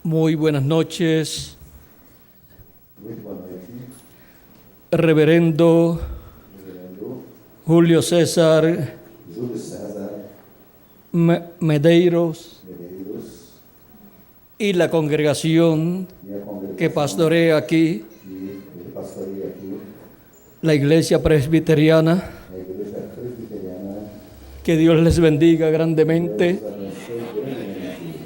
Muy buenas noches, Muito boa noite, Reverendo Reverendo Julio César Júlio César Medeiros Medeiros y la congregación e a congregação que pastorea aquí, que pastoreia aqui, la Iglesia Presbiteriana. a Igreja Presbiteriana. Que Dios les bendiga grandemente Deus abençoe grandemente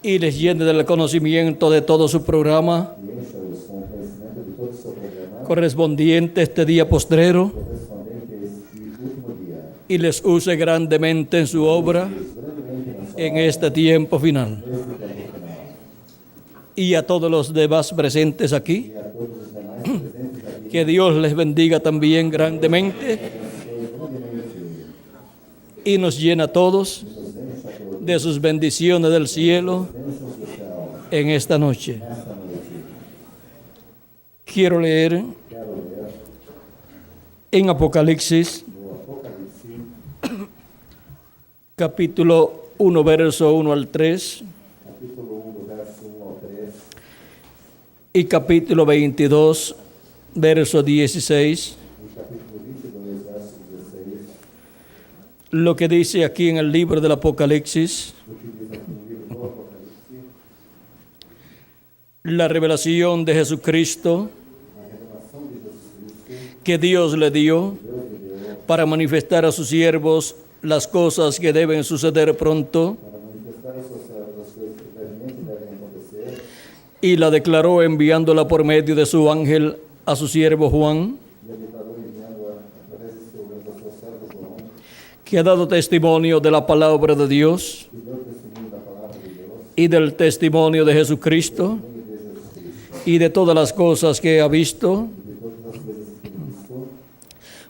y les llene del conocimiento de todo su programa e encha-os com o conhecimento de todo o seu programa correspondiente a este día postrero correspondente a este último dia. y les use grandemente en su obra Grandemente na sua en este tiempo final. neste tempo final. Y a todos los demás presentes aquí, E a todos os demais presentes aqui, que Dios les bendiga también grandemente abençoe grandemente, y nos llena a todos nos encha a todos, de sus bendiciones del cielo bênçãos do céu en esta noche. nesta noite. Quiero leer Quero ler en Apocalipsis no Apocalipse, capítulo 1, verso 1 al 3 capítulo 1, do verso 1 ao 3, y capítulo 22, verso 16, e capítulo 22, verso 16, lo que dice aquí en el libro del Apocalipsis, o que diz aqui no livro do Apocalipse, la revelación de Jesucristo a revelação de Jesus Cristo, que Dios le dio Deus lhe deu para manifestar a sus siervos las cosas que deben suceder pronto, para manifestar a seus servos as coisas que brevemente devem acontecer, y la declaró enviándola por medio de su ángel a su siervo Juan, e a declarou enviando-a através de seu servo João, que ha dado testimonio de la palabra de Dios que deu testemunho da palavra de Deus y del testimonio de Jesucristo e de Jesus Cristo, y de todas las cosas que ha visto. e de todas as coisas que tem visto.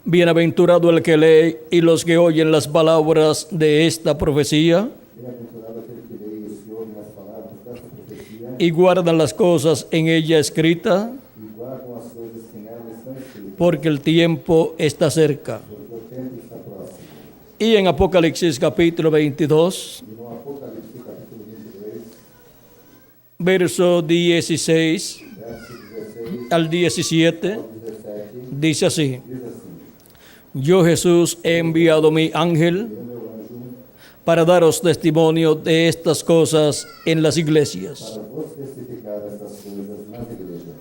Bienaventurado el que lee y los que oyen las palabras de esta profecía Bem-aventurado aquele que lê e os que ouvem as palavras desta profecia y guardan las cosas en ella escritas, e guardam as coisas que nela estão escritas, porque el tiempo está cerca. porque o tempo está próximo. Y en Apocalipsis capítulo 22, E no Apocalipse, capítulo 22, verso 16 verso 16 al 17, ao 17, dice así: diz assim: Yo Jesús he enviado mi ángel Eu, meu anjo, para daros testimonio de estas cosas en las iglesias. para vos testificar estas coisas nas igrejas.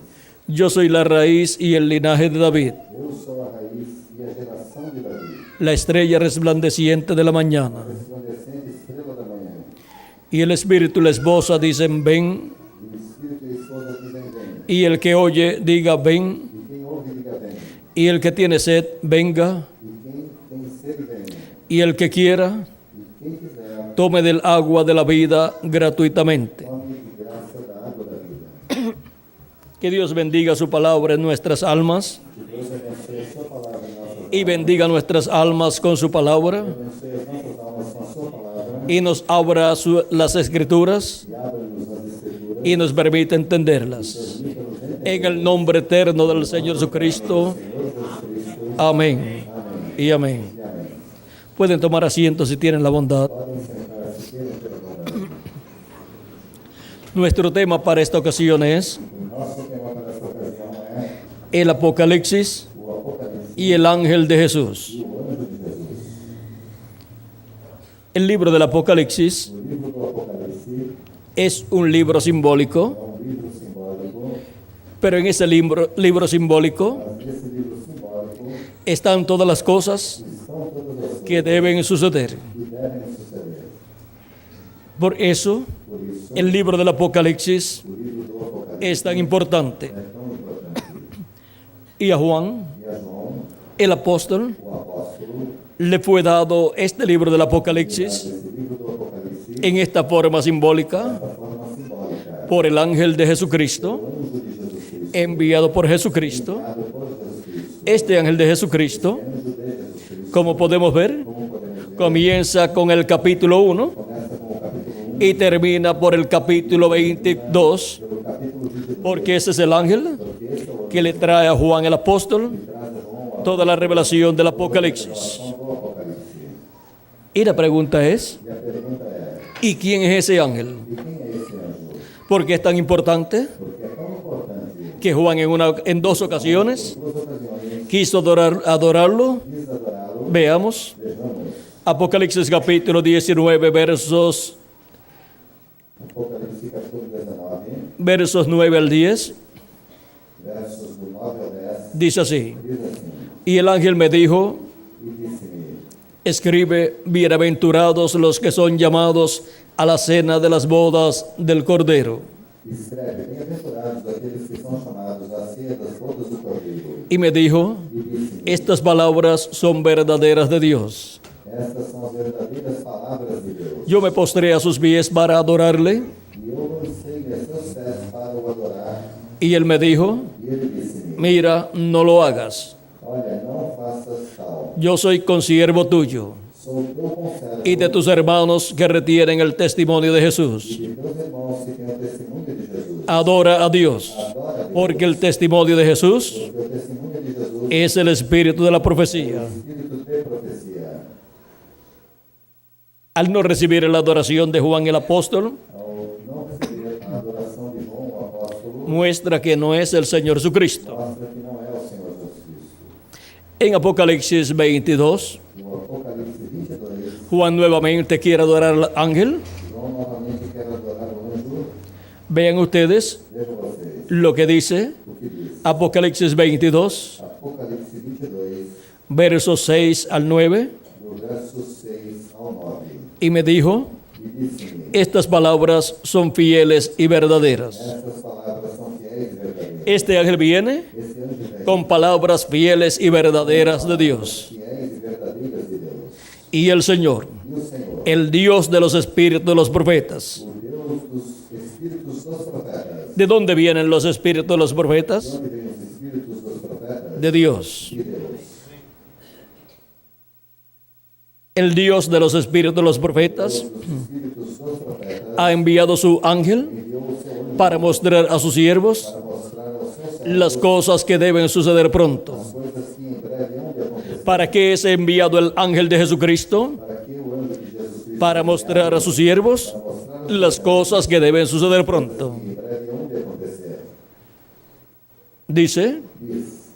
Yo soy la raíz y el linaje de David, Eu sou a raiz e a geração de Davi, la estrella resplandeciente de la mañana. resplandecente estrela da manhã. Y el Espíritu y la esposa dicen ven, E o Espírito e a esposa dizem: Vem. y el que oye diga ven, E quem ouve, diga: Vem. y el que tiene sed venga, E quem tem sede, venha. y el que quiera E quem quiser, tome del agua de la vida gratuitamente. tome de graça da água da vida. Que Dios bendiga su palabra en nuestras almas Que Deus abençoe a sua palavra em nossas y bendiga nuestras almas con su palabra abençoe as nossas almas com a sua palavra y nos abra las escrituras e abra-nos as escrituras y nos permita entenderlas. En el nombre eterno del Señor Jesucristo. Amén. Y amén. e amém. Pueden tomar asiento si tienen la bondad. Podem sentar-se, queiram pela bondade. Nuestro tema para esta ocasión es O nosso tema para esta ocasião é el Apocalipsis o Apocalipse y el ángel de Jesús. e o anjo de Jesus. El libro del Apocalipsis O livro do Apocalipse es un libro simbólico, é livro simbólico, pero en ese libro simbólico mas nesse livro simbólico están todas las cosas estão todas as coisas que deben suceder. que devem suceder. Por eso, Por isso, el libro del Apocalipsis o livro do Apocalipse es tan importante. é tão importante. Y a Juan, E a João, el apóstol, o apóstolo, le fue dado este libro del Apocalipsis esse livro do Apocalipse en esta forma simbólica da forma simbólica. por el ángel de Jesucristo, O anjo de Jesus Cristo, enviado por Jesucristo. dado por Jesus Cristo. Este ángel de Jesucristo, Anjo de Jesus Cristo, como podemos ver, como podemos ver, comienza con el capítulo 1 começa com o capítulo 1, y termina por el capítulo 22, pelo capítulo 22, porque ese es el ángel porque este é o que le trae a Juan el apóstol que traz a João a toda la revelación del Apocalipsis. revelação do Apocalipse. Y la pregunta es, E a pergunta é: ¿y quién es ese ángel? e quem é esse anjo? ¿Por qué es tan importante? Porque é tão importante. Que Juan en dos ocasiones Duas ocasiões quiso adorarlo. quis adorá-lo. Veamos. Vejamos. Apocalipsis capítulo 19, Apocalipse capítulo 19, versos 9 al 10. versos do 9 ao 10. Dice así. Diz assim: Y el ángel me dijo, E disse-me: escribe, bienaventurados los que son llamados a la cena de las bodas del Cordero. escreve, bem-aventurados aqueles que são chamados à ceia das bodas do Cordeiro. Y me dijo, E disse-me: estas palabras son verdaderas de Dios. Estas são as verdadeiras palavras de Deus. Yo me postré a sus pies para adorarle, E eu lancei-me a seus pés para o adorar. y él me dijo, E ele disse-me: mira, no lo hagas. Olha, não faças tal. Yo soy consiervo tuyo Sou teu conservo y de tus hermanos que retienen el testimonio de Jesús. e de teus irmãos que têm o testemunho de Jesus. Adora a Dios, Adora a Deus, porque el testimonio de Jesús porque o testemunho de Jesus es el espíritu de la profecía. é o espírito de profecia. Al no recibir la adoración de Juan el apóstol, Ao não receber a adoração de João, o apóstolo, muestra que no es el Señor Jesucristo. mostra que não é o Senhor Jesus Cristo. En Apocalipsis 22, No Apocalipse 22, Juan nuevamente quiere adorar al ángel. João novamente quer adorar o anjo. Vean ustedes Vejam vocês lo que dice o que diz. Apocalipsis 22, Apocalipse 22, versos 6 al 9. do verso 6 ao 9. Y me dijo, E disse-me: estas palabras son fieles y verdaderas. Estas palavras são fiéis e verdadeiras. Este ángel viene Este anjo vem con palabras fieles y verdaderas de Dios. fiéis e verdadeiras de Deus. Y el Señor, E o Senhor, el Dios de los espíritus de los profetas. o Deus dos espíritos dos profetas. ¿De dónde vienen los espíritus de los De profetas? onde vêm os espíritos dos profetas? De Dios. De Deus. El Dios de los espíritus de los profetas Dos espíritos dos profetas ha enviado su ángel enviou o seu anjo para mostrar a sus siervos para mostrar aos seus servos las cosas que deben suceder pronto. coisas que em breve hão de acontecer. ¿Para qué es enviado el ángel de Jesucristo? Para que o anjo de Jesus Cristo Para mostrar a sus siervos las cosas que deben suceder pronto. em breve hão de acontecer. Dice Diz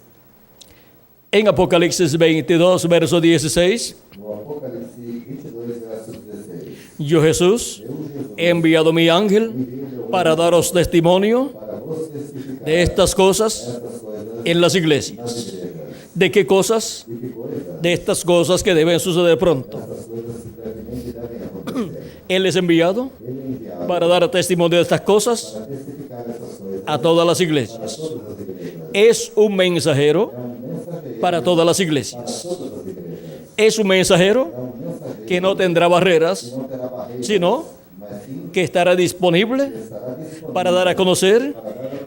en Apocalipsis 22, verso 16, no Apocalipse 22, verso 16. yo Jesús Eu, Jesus, he enviado mi ángel envio meu para daros testimonio para vos testificar de estas cosas estas coisas en las nas iglesias. igrejas. ¿De qué cosas? E que coisas? De estas cosas que deben suceder pronto. Estas coisas que brevemente devem acontecer. Él es enviado Ele é enviado para dar testimonio de estas cosas para testificar essas coisas a todas las para iglesias. todas as igrejas. Es un mensajero É mensageiro para todas las para iglesias. todas as igrejas. Es un mensajero É mensageiro que no tendrá barreras, que não terá barreiras, sino mas sim que estará disponible estará disponível para dar a conocer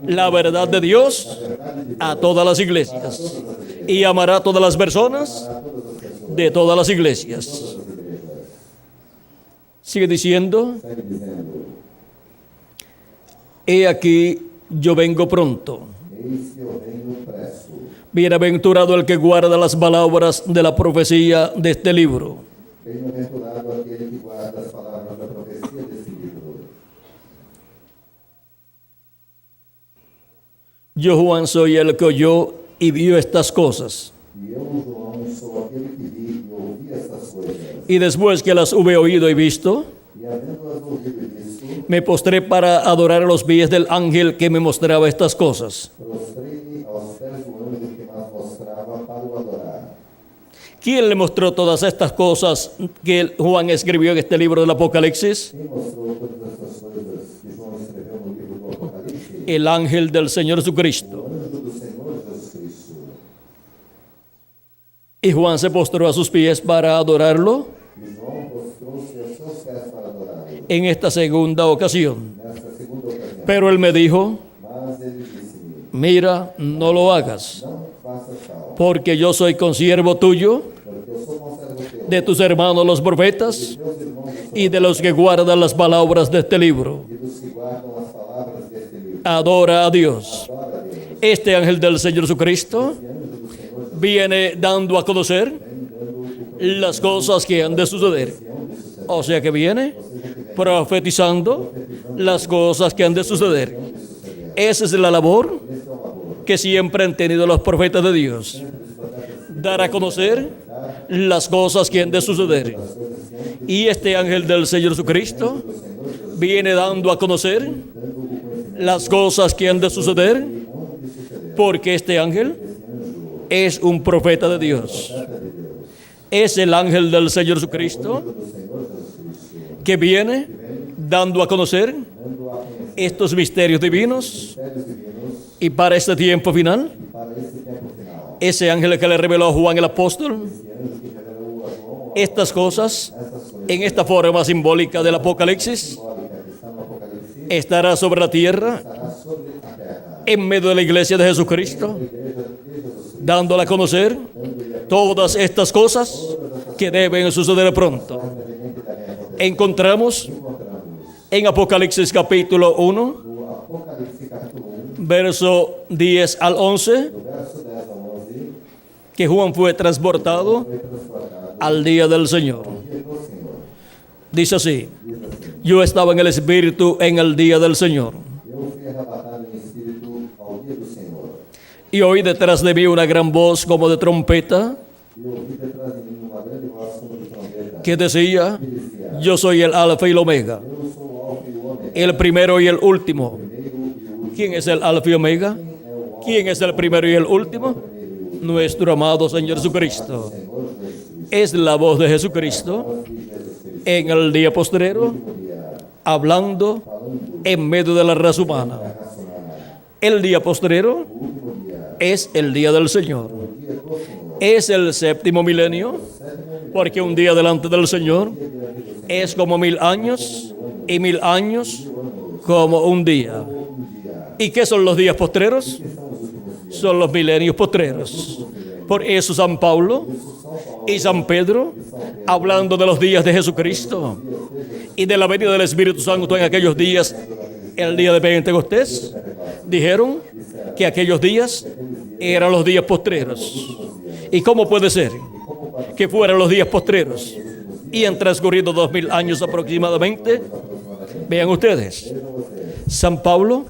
la verdad de Dios a verdade de a todas las iglesias y amará a todas las personas para todas as pessoas, de todas las iglesias. todas as igrejas. Sigue diciendo, Segue dizendo: he aquí yo vengo pronto. Eis que eu venho presto. Bienaventurado el que guarda las palabras de la profecía de este libro. Bem-aventurado aquele que guarda as palavras da profecia desse livro. Yo, Juan, soy el que oyó y vio estas cosas. E eu, João, sou aquele que vi e ouvi estas coisas. Y después que las hube oído y visto, E havendo-as ouvido e visto, me postré para adorar a los pies del ángel que me mostraba estas cosas. prostrei-me aos pés do anjo que me mostrava para o adorar. ¿Quién le mostró todas estas cosas que Juan escribió en este libro del Apocalipsis? Quem mostrou todas essas coisas que João escreveu no livro do Apocalipse? El ángel del Señor Jesucristo. O anjo do Senhor Jesus Cristo. Y Juan se postró a sus pies para adorarlo E João prostrou-se aos seus pés para adorá-lo. en esta segunda ocasión. Nesta segunda ocasião. Pero él me dijo, Mas ele disse-me: mira, no lo hagas, Não faças tal, porque yo soy consiervo tuyo, porque eu sou conservo teu, de tus hermanos los profetas de teus irmãos os y de los que guardan las palabras de este libro. e dos que guardam as palavras deste livro. Adora a Dios. Adora a Deus. Este ángel del Señor Jesucristo Esse anjo do Senhor Jesus viene dando a conocer vem dando o las cosas que han de suceder. que hão de suceder. O sea que viene Ou seja, que profetizando las cosas que han de suceder. Esa es la labor que siempre han tenido los profetas de Dios. Dar a conocer las cosas que han de suceder. Y este ángel del Señor Jesucristo viene dando a conocer las cosas que han de suceder, porque este ángel es un profeta de Dios. Es el ángel del Señor Jesucristo que viene dando a conocer estos misterios divinos. Y para este tiempo final, ese ángel que le reveló a Juan el apóstol estas cosas en esta forma simbólica del Apocalipsis estará sobre la tierra en medio de la iglesia de Jesucristo, dándole a conocer todas estas cosas que deben suceder pronto. Encontramos en Apocalipsis capítulo 1, verso 10 al 11, que Juan fue transportado al día del Señor. Dice así: yo estaba en el Espíritu en el día del Señor, y oí detrás de mí una gran voz como de trompeta, que decía: yo soy el Alfa y el Omega, el primero y el último. ¿Quién es el Alfa y Omega? ¿Quién es el primero y el último? Nuestro amado Señor Jesucristo. Es la voz de Jesucristo en el día postrero, hablando en medio de la raza humana. El día postrero es el día del Señor. Es el séptimo milenio, porque un día delante del Señor es como 1000 años, y 1000 años como un día. ¿Y qué son los días postreros? Son los milenios postreros. Por eso San Pablo y San Pedro, hablando de los días de Jesucristo y de la venida del Espíritu Santo en aquellos días, el día de Pentecostés, dijeron que aquellos días eran los días postreros. ¿Y cómo puede ser que fueran los días postreros y han transcurrido 2000 años aproximadamente? Vean ustedes, San Pablo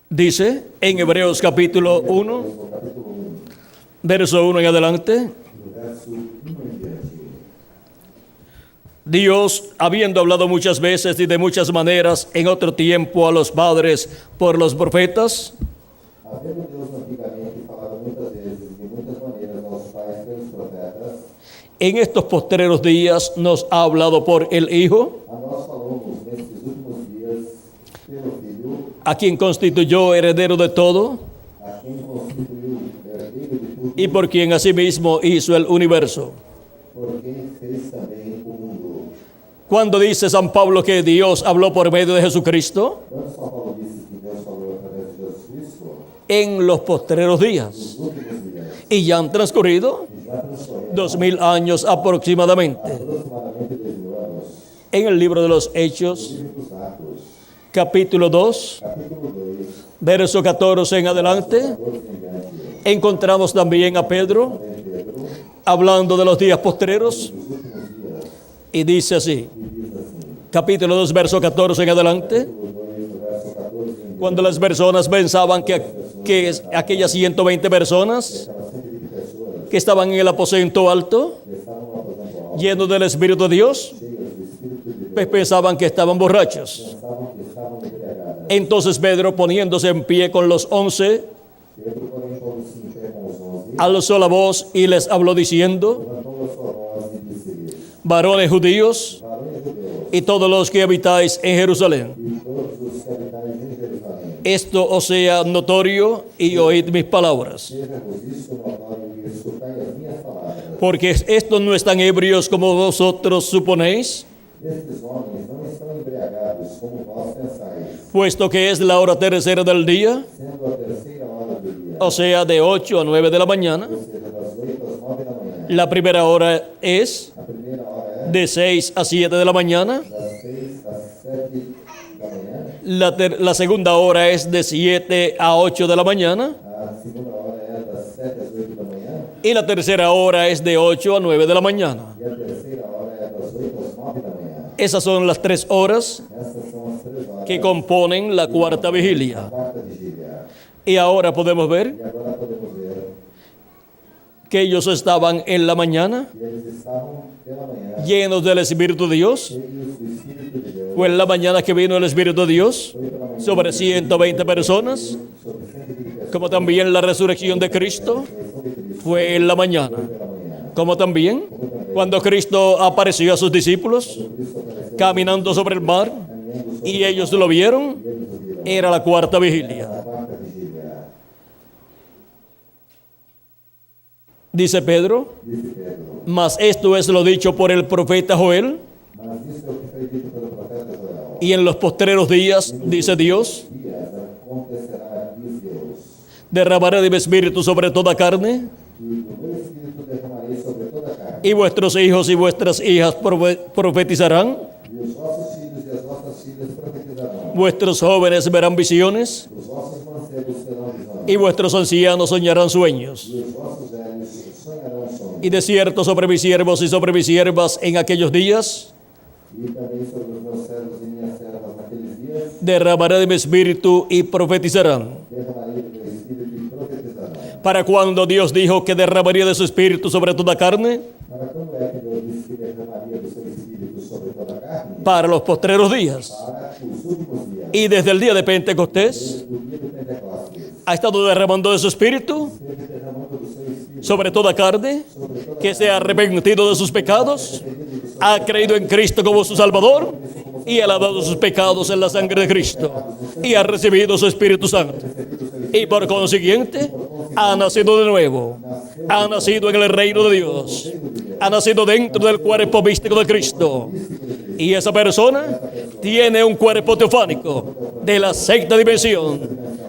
dice en Hebreos capítulo 1, verso 1 en adelante: Dios, habiendo hablado muchas veces y de muchas maneras en otro tiempo a los padres por los profetas, havendo Deus antigamente falado muitas vezes de muitas maneiras aos pais pelos profetas, en estos postreros días nos ha hablado por el Hijo, a nós falamos nestes últimos dias pelo Filho, a quien constituyó heredero de todo a quem constituiu herdeiro de tudo, y por quien asimismo hizo el universo. por quem fez também o mundo. Cuando dice San Pablo que Dios habló por medio de Jesucristo, Quando São Paulo disse que Deus falou através de Jesus Cristo, en los postreros días, nos últimos dias, y ya han transcurrido já transcorreram 2000 años aproximadamente. aproximadamente 2000 anos. En el libro de los Hechos, Livro dos Atos, capítulo 2, capítulo 2, verso 14 en adelante, 14 em diante, encontramos también a Pedro em Pedro, hablando de los días postreros, dos últimos dias, y dice así, e diz assim, capítulo 2, verso 14 en adelante: capítulo 2, do verso 14 em diante, cuando las personas pensaban que aquellas 120 personas aquelas 120 pessoas que estaban en el aposento alto, que estavam no aposento alto, llenos del Espíritu de Dios, cheias do Espírito de Deus, pues pensaban que estaban borrachos. pensavam que estavam embriagadas. Entonces Pedro, poniéndose en pie con los 11, Pedro, porém, pondo-se em pé com os 11, alzó la voz y les habló diciendo: levantou a sua voz e disse-lhes, varones judíos varones judeus, y todos los que habitáis en Jerusalén, e todos os que habitáis em Jerusalém, esto os sea notorio y oíd mis palabras, seja-vos isto notório e escutai as minhas palavras. porque estos no están ebrios como vosotros suponéis, Estes homens não estão embriagados, como vós pensais, puesto que es la hora tercera del día, sendo a terceira hora do dia, o sea, de 8 a 9 de la mañana. ou seja, das 8 às 9 da manhã. La primera hora es A primeira hora é de 6 a 7 de la mañana, das 6 às 7 da manhã, la segunda hora es de 7 a 8 de la mañana, a segunda hora é das 7 às 8 da manhã, y la tercera hora es de 8 a 9 de la mañana. e a terceira hora é das 8 às 9 da manhã. Esas son las 3 horas Essas são as 3 horas que componen la cuarta da vigilia. quarta vigília. Y ahora podemos ver E agora podemos ver que ellos estaban en la mañana que eles estavam pela manhã llenos del Espíritu de Dios. cheios do Espírito de Deus. Fue en la mañana que vino el Espíritu de Dios Foi pela manhã sobre 120 personas, sobre 120 pessoas. como también la resurrección de Cristo Ressurreição de Cristo fue en la mañana, pela manhã. como también cuando Cristo apareció a sus discípulos Cristo apareceu caminando sobre el mar caminhando sobre y ellos lo vieron, eles o viram. era la cuarta vigilia. A quarta vigília. Dice Pedro, Disse Pedro. mas esto es lo dicho por el profeta Joel, Mas isso é o que foi dito pelo profeta Joel. y en los postreros días, dice Dios, Dias acontecerá, diz Deus, derramaré de mi espíritu sobre toda carne, que do meu espírito derramarei sobre toda a carne. y vuestros hijos y vuestras hijas profetizarán, E os vossos filhos e as vossas filhas profetizarão. vuestros jóvenes verán visiones, Os vossos mancebos terão visões. y vuestros ancianos soñarán sueños. E os vossos velhos sonharão sonhos. Y de cierto sobre mis siervos y sobre mis siervas en aquellos días, E também sobre os meus servos e minhas servas naqueles dias, derramaré de mi espíritu y profetizarán. derramarei do meu espírito e profetizarão. Para cuando Dios dijo que derramaría de su espíritu sobre toda carne, Para quando é que Deus disse que derramaria do seu espírito sobre toda a carne? para los postreros días. Para os últimos dias. Y desde el día de Pentecostés, Desde o dia de Pentecostes. ha estado derramando de su espíritu Esteve derramando do seu espírito sobre toda carne, sobre toda que se ha arrepentido de sus pecados, ha creído en Cristo como su Salvador y ha lavado sus pecados en la sangre de Cristo y ha recibido su Espíritu Santo. Y por consiguiente, ha nacido de nuevo, ha nacido en el reino de Dios, ha nacido dentro del cuerpo místico de Cristo. Y esa persona tiene un cuerpo teofánico de la sexta dimensión,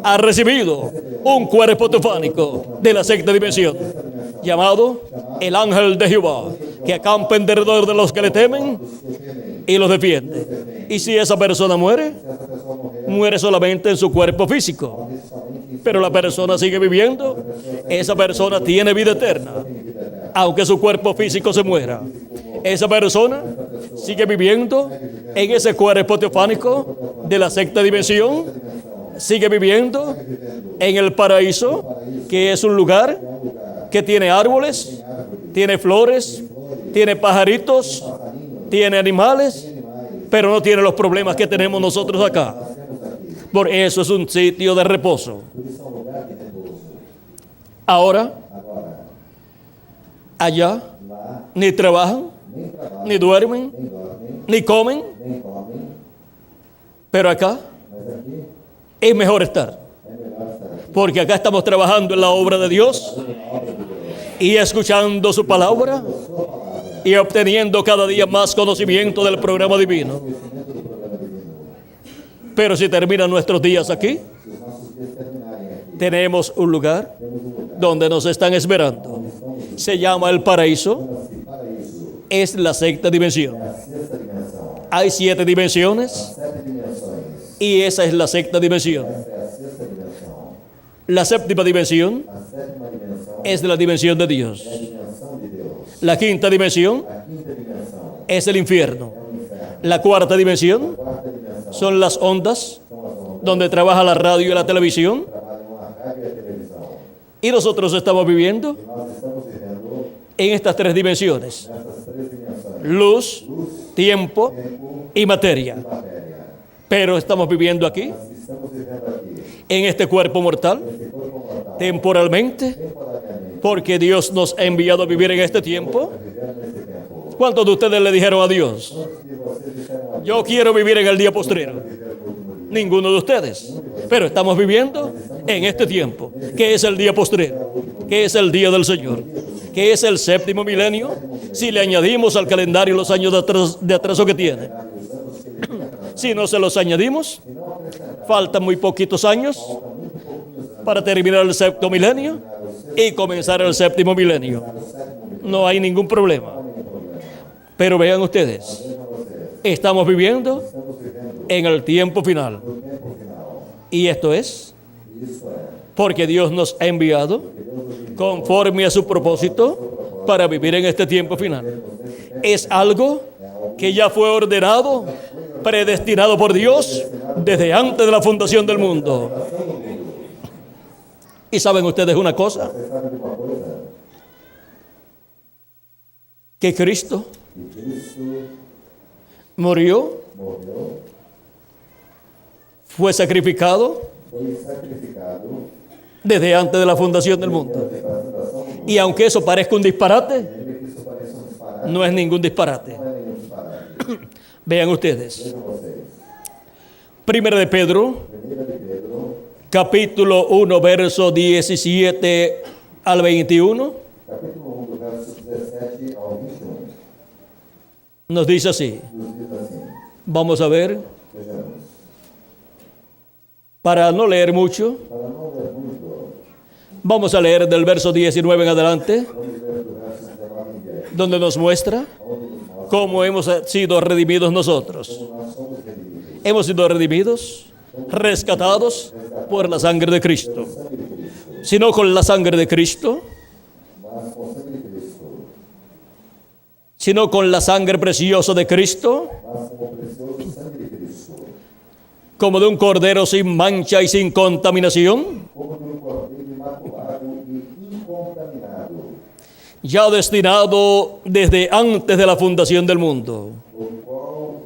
ha recibido un cuerpo teofánico de la sexta dimensión, llamado el ángel de Jehová, que acampa en derredor de los que le temen y los defiende. Y si esa persona muere, muere solamente en su cuerpo físico, pero la persona sigue viviendo, esa persona tiene vida eterna, aunque su cuerpo físico se muera. Esa persona sigue viviendo en ese cuerpo teofánico de la sexta dimensión, sigue viviendo en el paraíso, que es un lugar que tiene árboles, tiene flores, tiene pajaritos, tiene animales, pero no tiene los problemas que tenemos nosotros acá. Por eso es un sitio de reposo. Por isso é um lugar de repouso. Ahora, Agora, allá, lá, ni trabajan, nem trabalham, ni duermen, nem dormem, ni comen, nem comem, pero acá mas aqui es mejor estar. é melhor estar aqui. Porque acá estamos trabajando en la obra de Dios y escuchando su palabra y obteniendo cada día más conocimiento del programa divino. Conhecimento do programa divino. Pero si terminan nuestros días aquí, Se os nossos dias terminarem aqui, tenemos un lugar temos um lugar donde nos están esperando. Se llama el paraíso, que paraíso es la sexta dimensión. é a sexta dimensão. Hay 7 dimensiones As 7 dimensões. y esa es la sexta dimensión. Essa é a sexta dimensão. La séptima dimensión A sétima dimensão es la dimensión de Dios. é a dimensão de Deus. La quinta dimensión A quinta dimensão es el infierno. é o inferno. La cuarta dimensión A quarta dimensão son las ondas são as ondas donde trabaja la radio y la televisión. que trabalham a rádio e a televisão. Y nosotros estamos viviendo E nós estamos vivendo en estas 3 dimensiones: nessas 3 dimensões. luz, Luz, tiempo tempo y materia. e matéria. Pero estamos viviendo aquí, Nós estamos vivendo aqui en este cuerpo mortal, nesse corpo mortal. temporalmente, Temporariamente. porque Dios nos ha enviado a vivir en este tiempo. Vivendo nesse tempo. ¿Cuántos de ustedes le dijeron a Dios: Quantos de vocês disseram a yo quiero vivir en el día postrero? viver no último dia? Ninguno de ustedes. Pero estamos viviendo en este tiempo, que es el día postrero, que es el día del Señor, que es el séptimo milenio, si le añadimos al calendario los años de atraso que tiene. Si no se los añadimos, faltan muy poquitos años para terminar el séptimo milenio y comenzar el séptimo milenio. No hay ningún problema. Pero vean ustedes, estamos viviendo en el tiempo final. Y esto es Isso é. porque Dios nos ha enviado conforme a su propósito para vivir en este tiempo final. Es algo que ya fue ordenado, predestinado por Dios desde antes de la fundación del mundo. ¿Y saben ustedes una cosa? Você sabe de uma coisa? Que Cristo Que Cristo murió, morreu, fue sacrificado foi sacrificado desde antes de la fundación del mundo. antes da fundação do mundo. Y aunque eso parezca un disparate, Ainda que isso pareça um disparate, no es ningún disparate. não é nenhum disparate. Vean ustedes. Vejam vocês. Primera de Pedro, Primeira de Pedro, capítulo 1, verso 17 al 21, capítulo 1, do verso 17 ao 21, nos dice así. nos diz assim, Vamos a ver, vejamos, para no leer mucho, para não ler muito, vamos a leer del verso 19 en adelante, vamos ler do verso 19 em diante, donde nos muestra onde nos mostra cómo hemos sido redimidos nosotros. como nós somos redimidos. Hemos sido redimidos, rescatados por la sangre de Cristo. Sangue de Cristo, Si no con la sangre de Cristo, mas com sangue de Cristo, sino con la sangre preciosa de Cristo, mas com o precioso sangue de Cristo, como de un cordero sin mancha y sin contaminación, como de um cordeiro imaculado e incontaminado, ya destinado desde antes de la fundación del mundo. o qual,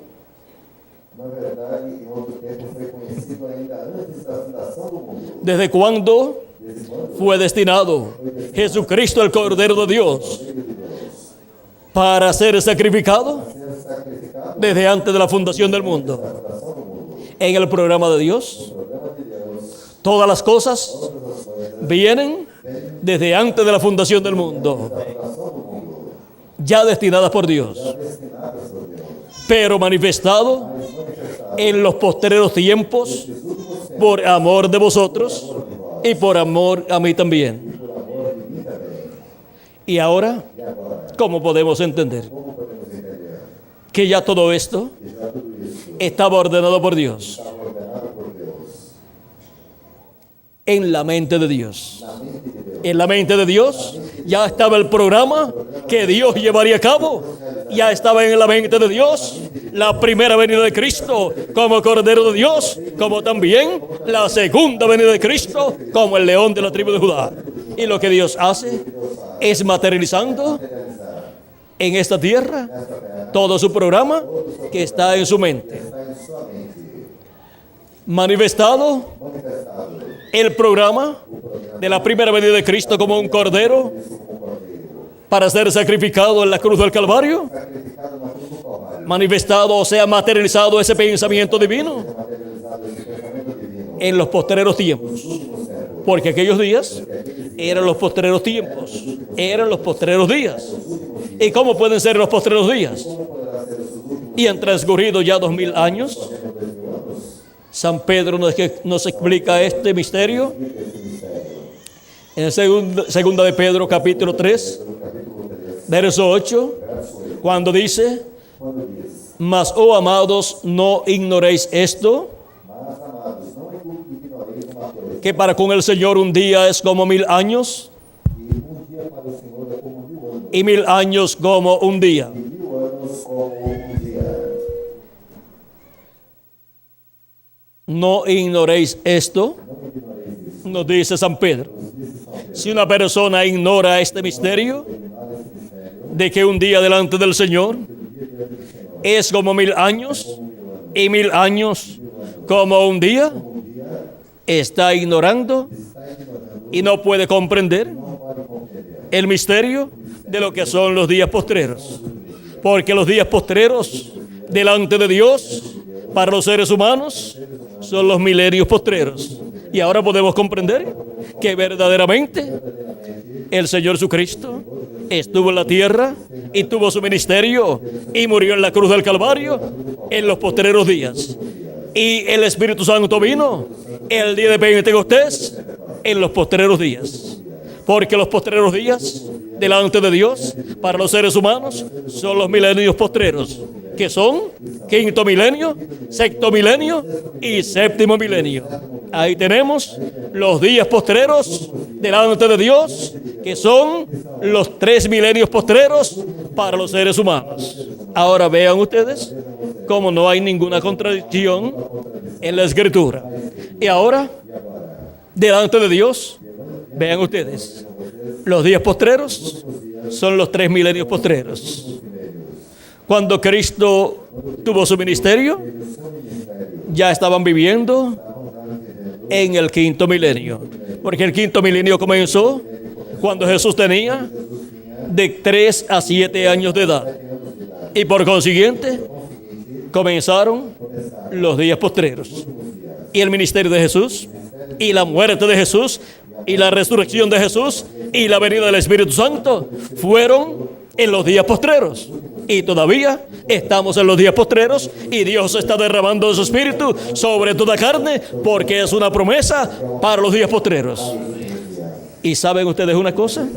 na verdade, em outro tempo foi conhecido ainda antes da fundação do mundo. ¿Desde cuándo Desde quando fue destinado Jesucristo, el Cordero de Dios, Filho de Deus para ser sacrificado? ser sacrificado Desde antes de la fundación del mundo. na fundação do mundo. En el programa de Dios, O programa de Deus, todas las cosas todas as coisas, vienen desde antes de la fundación del mundo, da fundação do mundo, ya destinadas por Dios, destinadas por Deus, pero manifestado mas manifestadas en los postreros tiempos nesses últimos tempos, por amor de vosotros y por amor a mí también. por amor de mim também. Y ahora, E agora, ¿cómo podemos entender como podemos entender que ya todo esto que já tudo isso estaba ordenado por Dios, estava ordenado por Deus, en la mente de Dios? na mente de Deus? En la mente de Dios ya estaba el programa que Dios llevaría a cabo. Ya estaba en la mente de Dios la primera venida de Cristo como Cordero de Dios, como también la segunda venida de Cristo como el león de la tribu de Judá. Y lo que Dios hace es materializando en esta tierra todo su programa que está en su mente. Está em sua mente, Manifestado manifestado el programa de la primera venida de Cristo como un cordero isso como cordeiro, para ser sacrificado en la cruz del Calvario. sacrificado na cruz do Calvário, Manifestado, o sea, materializado ese pensamiento divino materializado esse pensamento divino en los postreros tiempos. nos últimos tempos, Porque aquellos días eran los postreros tiempos, eran los postreros días. ¿Y cómo pueden ser los postreros días? como poderá ser esses últimos Y han transcurrido ya 2000 años. 2000 anos, San Pedro nos explica este misterio esse mistério? en segunda de Pedro capítulo 3, No capítulo 3, verso 8, verso 8, cuando dice: quando diz: mas, oh amados, no ignoréis esto, mas, amados, não ignoreis uma coisa, que para con el Señor un día es como 1000 años, que dia para o Senhor é como 1000 anos, y 1000 años como un día. e 1000 anos como dia. No ignoréis esto, Não ignoreis isso. nos dice San Pedro. Disse São Pedro, Si una persona ignora este misterio terminar esse mistério, de que un día delante del Señor que o dia diante do Senhor es como 1000 años como 1000 anos, y 1000 años como un día, como dia, está ignorando está ignorando, y no puede comprender não pode compreender el misterio de lo que son los días postreros. Porque los días postreros delante de Dios para los seres humanos son los milenios postreros. Y ahora podemos comprender que verdaderamente el Señor Jesucristo estuvo en la tierra y tuvo su ministerio y murió en la cruz del Calvario en los postreros días. Y el Espíritu Santo vino el día de Pentecostés en los postreros días. Porque los postreros días delante de Dios para los seres humanos son los milenios postreros, que son quinto milenio, sexto milenio y séptimo milenio. Ahí tenemos los días postreros delante de Dios, que son los 3 milenios postreros para los seres humanos. Ahora vean ustedes cómo no hay ninguna contradicción en la Escritura. Y ahora, delante de Dios, vean ustedes, los días postreros son los 3 milenios postreros. Cuando Cristo tuvo su ministerio, ya estaban viviendo en el 5.º milenio. Porque el 5.º milenio comenzó cuando Jesús tenía de 3 a 7 años de edad. Y por consiguiente, comenzaron los días postreros. Y el ministerio de Jesús, y la muerte de Jesús, y la resurrección de Jesús, y la venida del Espíritu Santo fueron en los días postreros. Y todavía estamos en los días postreros, y Dios está derramando su Espíritu sobre toda carne, porque es una promesa para los días postreros. ¿Y saben ustedes una cosa?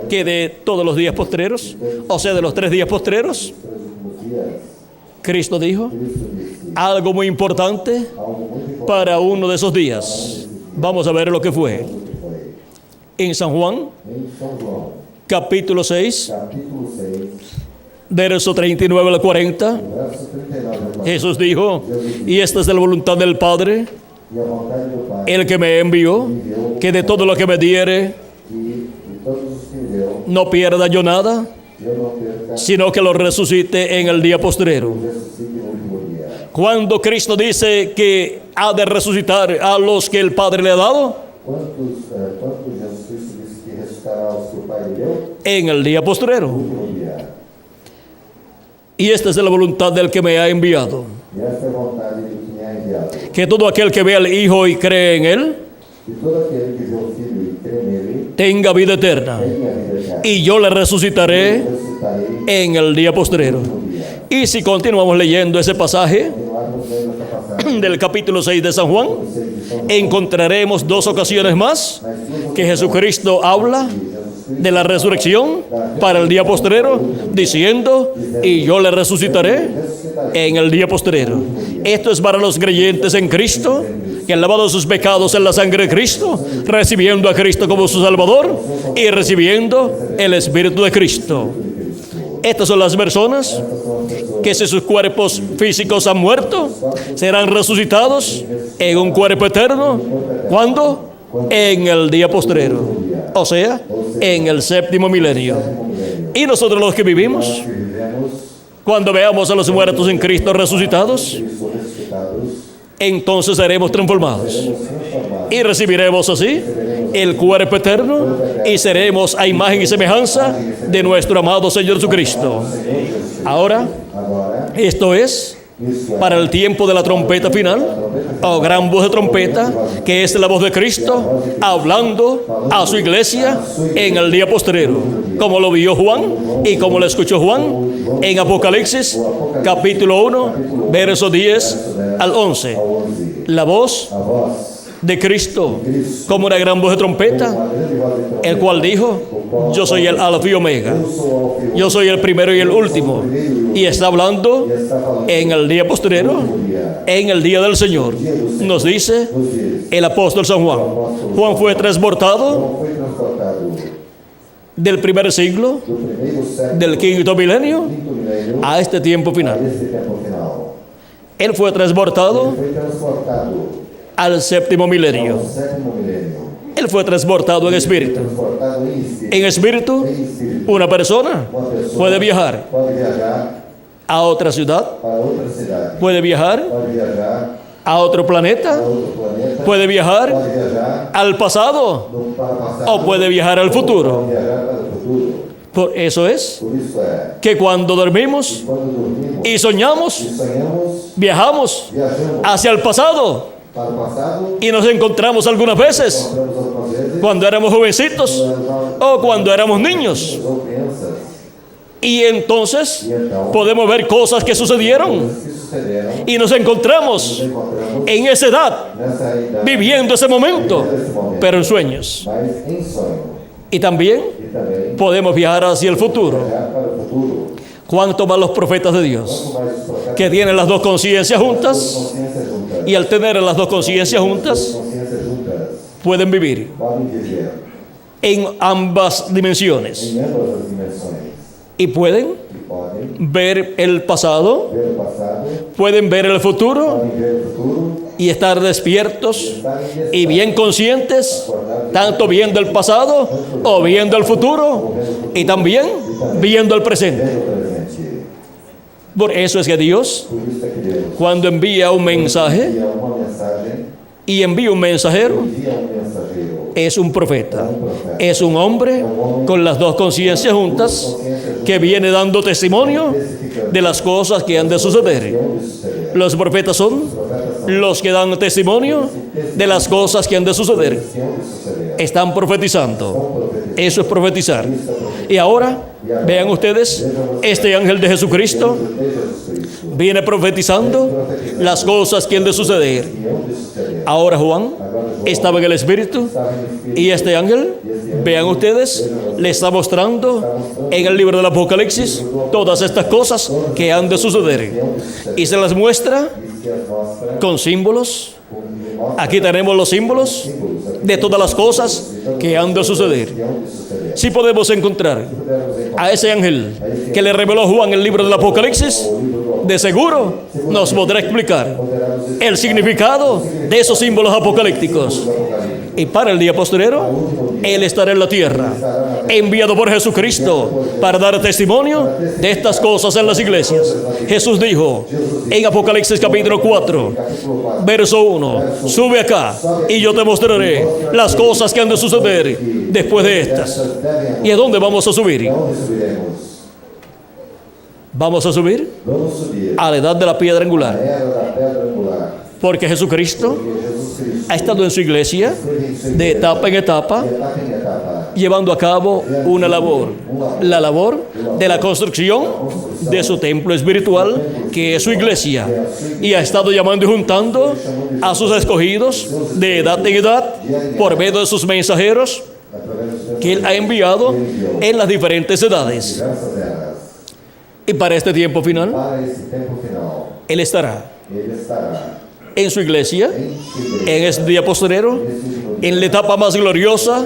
Que de todos los días postreros, o sea, de los 3 días postreros, Cristo dijo algo muy importante para uno de esos días. Vamos a ver lo que fue. En San Juan, capítulo 6, verso 39 al 40, Jesús dijo: y esta es la voluntad del Padre, el que me envió, que de todo lo que me diere no pierda yo nada, sino que lo resucite en el día postrero. Cuando Cristo dice que ha de resucitar a los que el Padre le ha dado, en el día postrero. Y esta es la voluntad del que me ha enviado, que todo aquel que vea al Hijo y cree en Él tenga vida eterna, y yo le resucitaré en el día postrero. Y si continuamos leyendo ese pasaje del capítulo 6 de San Juan, encontraremos 2 ocasiones más que Jesucristo habla de la resurrección para el día postrero, diciendo: y yo le resucitaré en el día postrero. Esto es para los creyentes en Cristo, que han lavado sus pecados en la sangre de Cristo, recibiendo a Cristo como su Salvador y recibiendo el Espíritu de Cristo. Estas son las personas que, si sus cuerpos físicos han muerto, serán resucitados en un cuerpo eterno. ¿Cuándo? En el día postrero, o sea, en el 7.º milenio. Y nosotros, los que vivimos, cuando veamos a los muertos en Cristo resucitados, entonces seremos transformados y recibiremos así el cuerpo eterno, y seremos a imagen y semejanza de nuestro amado Señor Jesucristo. Ahora, esto es para el tiempo de la trompeta final, o gran voz de trompeta, que es la voz de Cristo hablando a su iglesia en el día postrero, como lo vio Juan y como lo escuchó Juan en Apocalipsis capítulo 1, versos 10 al 11. La voz de Cristo como una gran voz de trompeta, el cual dijo: yo soy el Alfa y Omega, yo soy el primero y el último. Y está hablando en el día postrero, en el día del Señor. Nos dice el apóstol San Juan. Juan fue transportado del primer siglo, del 5.º milenio, a este tiempo final. Él fue transportado al 7.º milenio. Él fue transportado en espíritu. En espíritu, una persona puede viajar a otra ciudad, puede viajar a otro planeta, puede viajar al pasado, o puede viajar al futuro. Por eso es que cuando dormimos y soñamos, viajamos hacia el pasado, y nos encontramos algunas veces cuando éramos jovencitos o cuando éramos niños. Y entonces podemos ver cosas que sucedieron y nos encontramos en esa edad, viviendo ese momento, pero en sueños. Y también podemos viajar hacia el futuro. ¿Cuánto más los profetas de Dios, que tienen las 2 conciencias juntas? Y al tener las 2 conciencias juntas, pueden vivir en ambas dimensiones. Y pueden podem ver el pasado, ver o passado, pueden ver el futuro podem ver o futuro, y estar despiertos estar em y bien conscientes, tanto viendo el pasado o viendo el futuro y también viendo el presente. ver o presente. Por eso es que Dios, Por isso é que Deus cuando envía un mensaje envia uma mensagem, y envía un mensajero, envia mensageiro, es un profeta, es un hombre con las dos conciencias juntas que viene dando testimonio de las cosas que han de suceder. Los profetas son los que dan testimonio de las cosas que han de suceder. Están profetizando. Eso es profetizar. Y ahora, vean ustedes, este ángel de Jesucristo viene profetizando las cosas que han de suceder. Ahora Juan estaba en el Espíritu y este ángel, vean ustedes, le está mostrando en el libro del Apocalipsis todas estas cosas que han de suceder. Y se las muestra con símbolos. Aquí tenemos los símbolos de todas las cosas que han de suceder. Si podemos encontrar a ese ángel que le reveló a Juan el libro del Apocalipsis, de seguro nos podrá explicar el significado de esos símbolos apocalípticos. Y para el día posterior, Él estará en la tierra, enviado por Jesucristo para dar testimonio de estas cosas en las iglesias. Jesús dijo en Apocalipsis capítulo 4, verso 1, sube acá y yo te mostraré las cosas que han de suceder después de estas. ¿Y a dónde vamos a subir? onde subiremos? Vamos a subir Vamos subir a la edad de la piedra a angular, era da pedra angular, porque Jesucristo porque Jesus Cristo ha estado en su iglesia esteve em sua de igreja, etapa en etapa, de etapa em etapa, llevando a cabo una labor, la labor de la construcción de su templo espiritual, que es su iglesia, y ha estado llamando y juntando a sus escogidos de edad en edad por medio de sus mensajeros através dos seus que Él ha enviado en las diferentes edades. diversas eras. Y para este tiempo final, Para esse tempo final, Él estará ele estará en su iglesia, em sua igreja, en este día posterior, en la etapa más gloriosa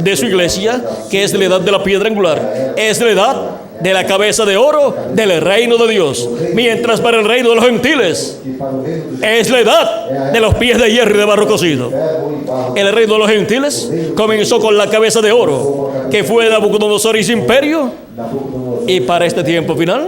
de su iglesia, que es la edad de la piedra angular. Es la edad de la cabeza de oro del reino de Dios. Mientras para el reino de los gentiles que para o reino dos es la edad de los pies de hierro y de barro cocido. ferro e barro, El reino de los gentiles comenzó con la cabeza de oro, que fue Nabucodonosor y su imperio, Nabucodonosor, y para este tiempo final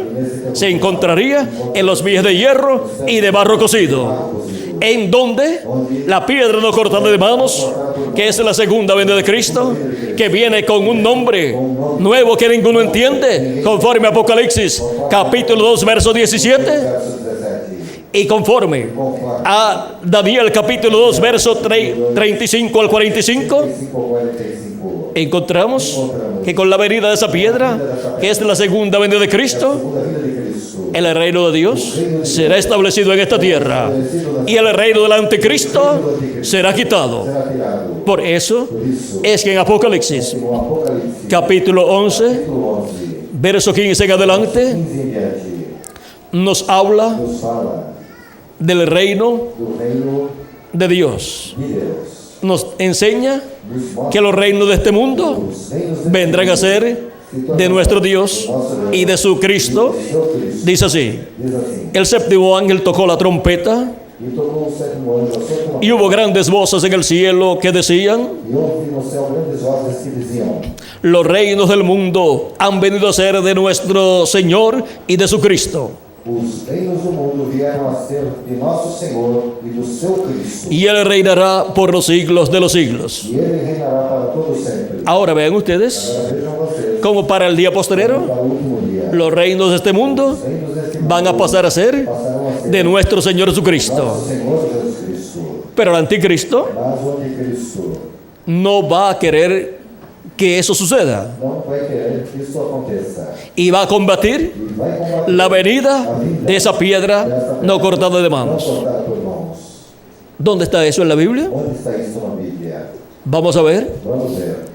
se encontraría en los pies de hierro y de barro cocido, en donde la piedra no cortada de manos, que es la segunda venida de Cristo, que viene con un nombre nuevo que ninguno entiende, conforme a Apocalipsis capítulo 2 verso 17, verso 17, y conforme a Daniel capítulo 2 verso 35 al 45, 5 ao 45. encontramos que con la venida de esa piedra, que es la segunda venida de Cristo, Segunda vinda de Cristo, el reino de Dios será establecido en esta tierra y el reino del anticristo será quitado. será tirado. Por eso es que en Apocalipsis No Apocalipse, capítulo 11 capítulo 11, verso 15 en adelante 15 em diante, nos habla nos fala del reino do reino de Dios. de Deus. Nos enseña Nos mostra que los reinos de este mundo os reinos de vendrán a ser de nuestro Dios y de su Cristo. seu Cristo. Dice así: Diz assim, el séptimo ángel tocó la trompeta e tocou o sétimo anjo a sua trombeta, y hubo grandes voces en el cielo que decían: e ouvi no céu grandes vozes que diziam, los reinos del mundo han venido a ser de nuestro Señor y de su Cristo, os reinos do mundo vieram a ser de nosso Senhor e do seu Cristo, y Él reinará por los siglos de los siglos. e ele reinará para todo sempre. Ahora vean ustedes, Agora vejam vocês, como para el día posterior, para o último dia, los reinos de este mundo os reinos deste mundo van a pasar a ser passarão a ser de nuestro Señor Jesucristo. nosso Senhor Jesus Cristo. Pero el anticristo Mas o anticristo no va a querer que eso suceda não vai querer que isso aconteça. y va a combatir E vai combater la venida de esa piedra no cortada de não manos. cortada por mãos. ¿Dónde está eso en la Biblia? Onde está isso na Bíblia? Vamos a ver. Vamos ver.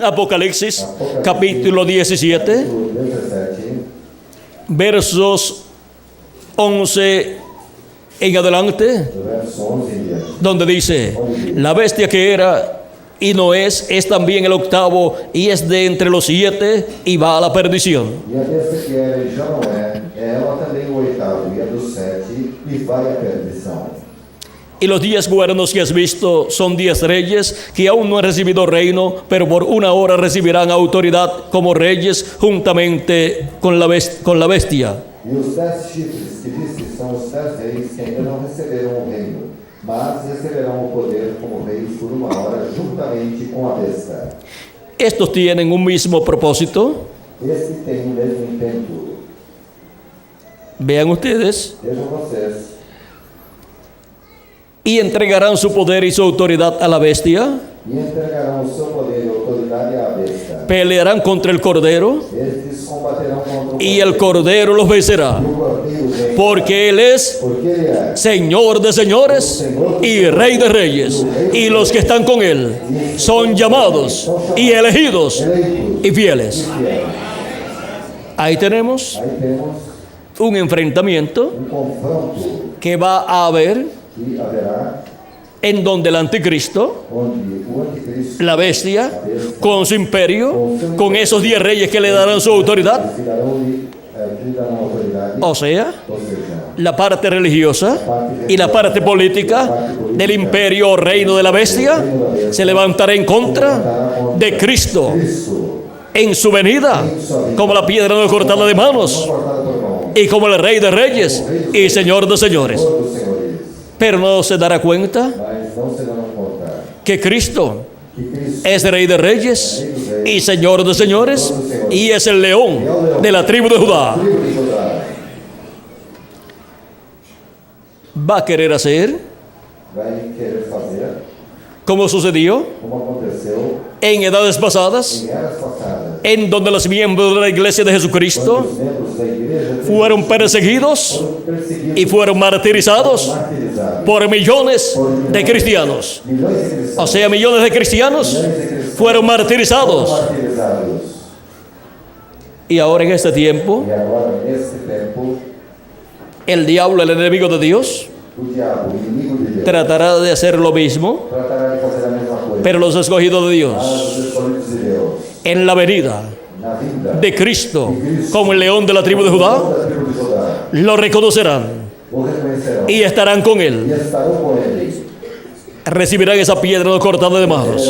Apocalipsis capítulo 17, Capítulo 17, versos 11 en adelante, do verso 11 em diante. donde dice: la bestia que era Y Noé es también el octavo y es de entre los 7 y va a la perdición. E a besta que era e já não é ela também o oitavo e é do 7 e vai à perdição. Y los 10 cuernos que has visto son 10 reyes que aún no han recibido reino, pero por una hora recibirán autoridad como reyes juntamente con la bestia. E os 10 chifres que viste são os 10 reis que ainda não receberam o reino, mas receberão o poder como reis por uma hora juntamente com a besta. Estos tienen un mismo propósito. Esse tem o mesmo intento. Vean ustedes. Vejam vocês. Y entregarán su poder y su autoridad a la bestia. E entregarão o seu poder e autoridade à besta. Pelearán contra el cordero Estes combaterão contra o y el cordero los vencerá. E o cordeiro vencerá. Porque Él es Porque ele é Señor de señores y Rey de reyes. Y los que están con Él son llamados y elegidos y fieles. fiel. Ahí tenemos Aí temos un enfrentamiento confronto que va a haber que haverá en donde el anticristo, onde o anticristo la bestia, con su imperio, con esos 10 reyes que le darán su autoridad, lhe darão autoridade, o sea, ou seja, la parte religiosa y la parte política del imperio o reino de la bestia, se levantará en contra de Cristo Cristo, en su venida, como la piedra no cortada de manos cortada por mão, y como el Rey de reyes y Señor de señores. todos os senhores, Pero no se dará cuenta mas não se darão conta que Cristo que Cristo es Rey de reyes y Señor de señores y es el león de la tribu de Judá. tribo de Judá Va a querer hacer vai querer fazer como sucedió como aconteceu en edades pasadas, em eras passadas. en donde los miembros de la iglesia de Jesucristo Os membros da igreja fueron perseguidos foram perseguidos, y fueron martirizados martirizados, por millones de cristianos. milhões de cristãos O sea, millones de cristianos fueron martirizados. martirizados. Y ahora en este tiempo, E agora, nesse tempo, el diablo, el enemigo de Dios, o diabo, o inimigo de Deus, tratará de hacer lo mismo, tratará de fazer a mesma coisa. pero los escogidos de Dios, Mas os escolhidos de Deus, en la venida na vinda de Cristo, como el león de la tribu de Judá, da tribo de Judá, lo reconocerán o reconhecerão y estarán con e él. estarão com ele. Recibirán esa piedra no cortada de manos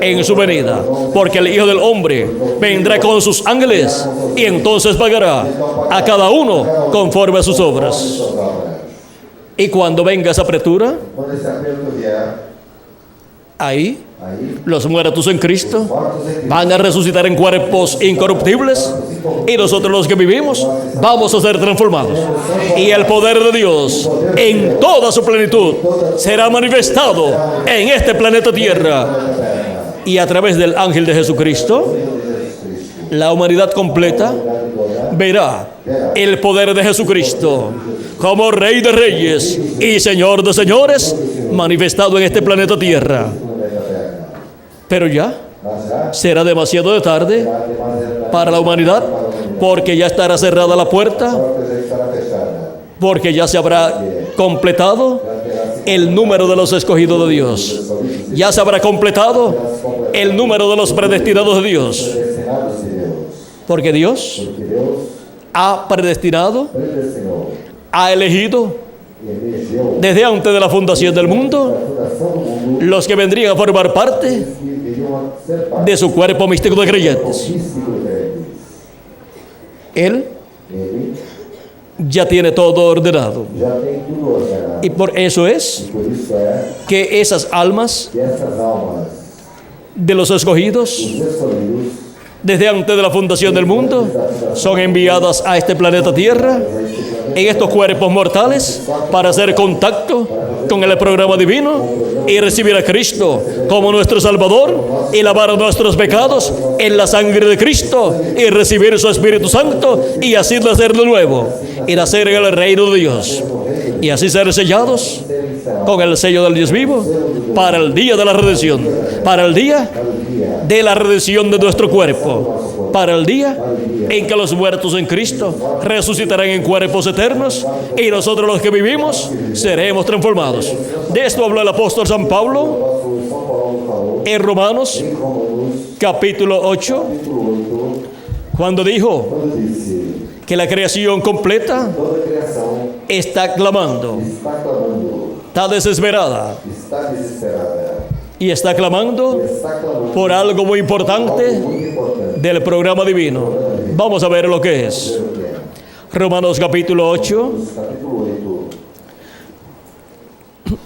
en su venida, porque el Hijo del Hombre vendrá con sus ángeles y entonces pagará a cada uno conforme a sus obras. Suas obras. Y cuando venga esa apretura, Quando esse aperto vier, ahí aí, los muertos en Cristo mortos em Cristo, van a resucitar en cuerpos incorruptibles y nosotros los que vivimos vamos a ser transformados. Y el poder de Dios en toda su plenitud será manifestado en este planeta Tierra. Y a través del ángel de Jesucristo, la humanidad completa verá el poder de Jesucristo como Rey de reyes y Señor de señores manifestado en este planeta Tierra. Pero ya mas já será demasiado tarde será demasiado para la humanidad, porque ya estará cerrada la puerta, porta já estará fechada. porque ya se habrá completado el número de los escogidos de Dios. Ya se habrá completado el número de los predestinados de Dios. Predestinados de Deus. Porque Dios Porque Deus ha predestinado, predestinou ha elegido e elegeu desde antes de la fundación del a mundo fundação do mundo los que vendrían a formar parte que viriam a ser parte de su cuerpo místico de creyentes. místico de crentes. Él Ele ya tiene todo ordenado. já tem tudo ordenado. Y por eso es Por isso é que esas almas que essas almas, de los escogidos, os escolhidos, desde antes de la fundación del mundo, son enviadas a este planeta Tierra, en estos cuerpos mortales, para hacer contacto con el programa divino y recibir a Cristo como nuestro Salvador y lavar nuestros pecados en la sangre de Cristo y recibir su Espíritu Santo y así nacer de nuevo y nacer en el reino de Dios y así ser sellados con el sello del Dios vivo para el día de la redención, para el día de la redención de nuestro cuerpo, para el día en que los muertos en Cristo resucitarán en cuerpos eternos y nosotros los que vivimos seremos transformados. De esto habló el apóstol San Pablo en Romanos em Romanos, capítulo 8, capítulo 8, cuando dijo quando disse: que la creación completa toda a criação está clamando, está clamando, está desesperada está desesperada, y está clamando está clamando por algo muy algo importante muito importante. del programa divino. Vamos a ver lo que es. Ver o que é. Romanos capítulo 8, Romanos, capítulo 8,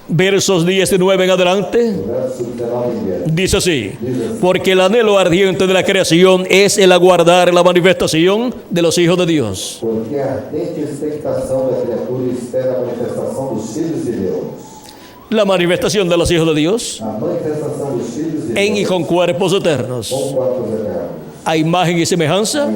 versos 19 en adelante, verso 19 em diante. dice así: porque el anhelo ardiente de la creación es el aguardar la manifestación de los hijos de Dios. Porque a ardente expectação da criatura espera a manifestação dos filhos de Deus. La manifestación de los hijos de Dios A manifestação dos filhos de en y Deus con cuerpos eternos, com corpos eternos. a imagen y semejanza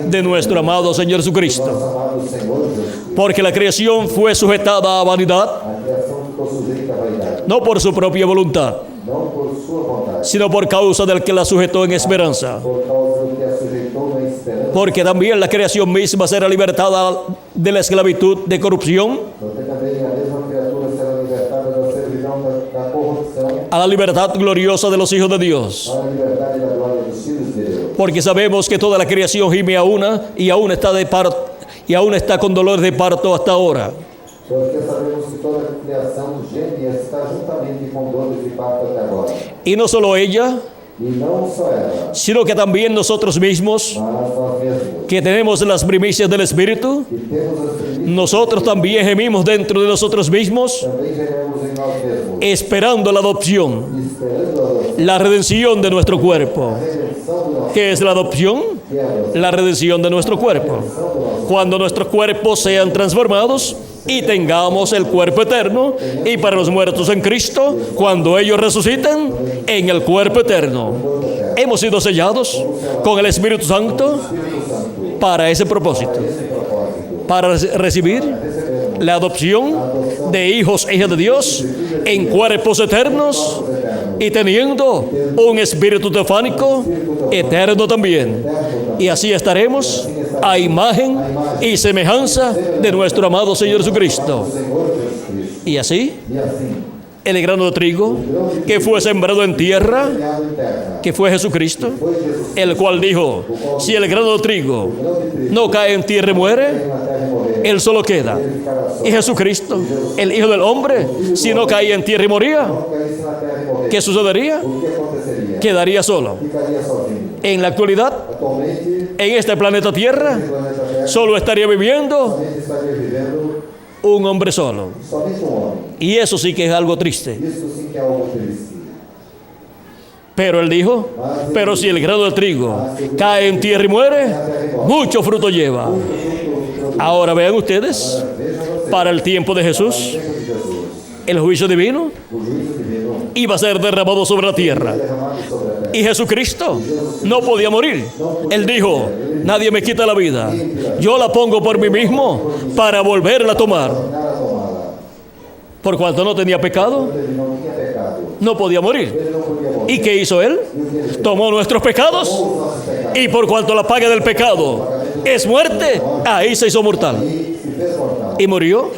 de nuestro amado Señor Nosso Jesucristo. amado Senhor Jesus. Porque la creación fue sujetada a vanidad, A criação ficou sujeita à vaidade, no por su propia voluntad, não por sua vontade, sino por causa del que la sujetó en esperanza. por causa do que a sujeitou na esperança. Porque también la creación misma será libertada de la esclavitud de corrupción Porque também a mesma criatura será libertada da servidão da corrupção a la libertad gloriosa de los hijos de Dios. para a liberdade da glória dos filhos de Deus. Porque sabemos que toda la creación gime a una y aún está de parto y aún está con dolor de parto hasta ahora. Porque sabemos que toda a criação geme e está juntamente com dores de parto até agora. Y no solo ella, E não só ela, sino que también nosotros mismos, mas nós mesmos, que tenemos las primicias del Espíritu, que temos as primícias, nosotros también gemimos dentro de nosotros mismos, também gememos em nós mesmos, esperando la adopción, esperando a adoção, la redención de nuestro cuerpo. a redenção do nosso ¿Qué es la adopción? que é a adoção, La redención de nuestro cuerpo. do nosso Cuando nuestros cuerpos sean transformados y tengamos el cuerpo eterno, y para los muertos en Cristo, cuando ellos resuciten, en el cuerpo eterno. Hemos sido sellados con el Espíritu Santo Espírito Santo, para ese propósito, esse propósito, para recibir la adopción de hijos e hijas de Dios en cuerpos eternos y teniendo un espíritu teofánico eterno también. Y así estaremos a imagen y semejanza de nuestro amado Señor Jesucristo. Senhor Jesus Cristo. Y así, E assim, el grano de trigo que fue sembrado en tierra, criado em terra, que fue Jesucristo, foi Jesus, el cual dijo: si el grano de trigo grão de trigo, no cae en tierra y muere, cai na terra e morrer, él solo queda. ele ficará só. Y Jesucristo, el Hijo del Hombre, si no caía en tierra y moría, Não caísse na terra e morrer, ¿qué sucedería? o que aconteceria? Quedaría solo. Ficaria sozinho. En la actualidad, Atualmente, en este planeta Tierra, no planeta Terra, solo estaría viviendo somente estaria vivendo un hombre solo. somente homem. Y eso sí que es algo triste. Isso sim que é algo triste. Pero él dijo: pero si el grano de trigo cae en tierra y muere, mucho fruto lleva. Ahora vean ustedes, para el tiempo de Jesús, Tempo de Jesus, el juicio divino o juízo divino iba a ser derramado sobre la tierra. derramado sobre a terra. Y Jesucristo no podía morir. Él dijo: nadie me quita la vida, yo la pongo por mí mismo para volverla a tomar. Nada tomada. Por cuanto no tenía pecado, Ele não tinha pecado. no podía morir. Ele não podia morrer. ¿Y qué hizo él? Tomó nuestros pecados, Os nossos pecados. y por cuanto la paga del pecado es muerte, ahí se hizo mortal E se fez mortal. y murió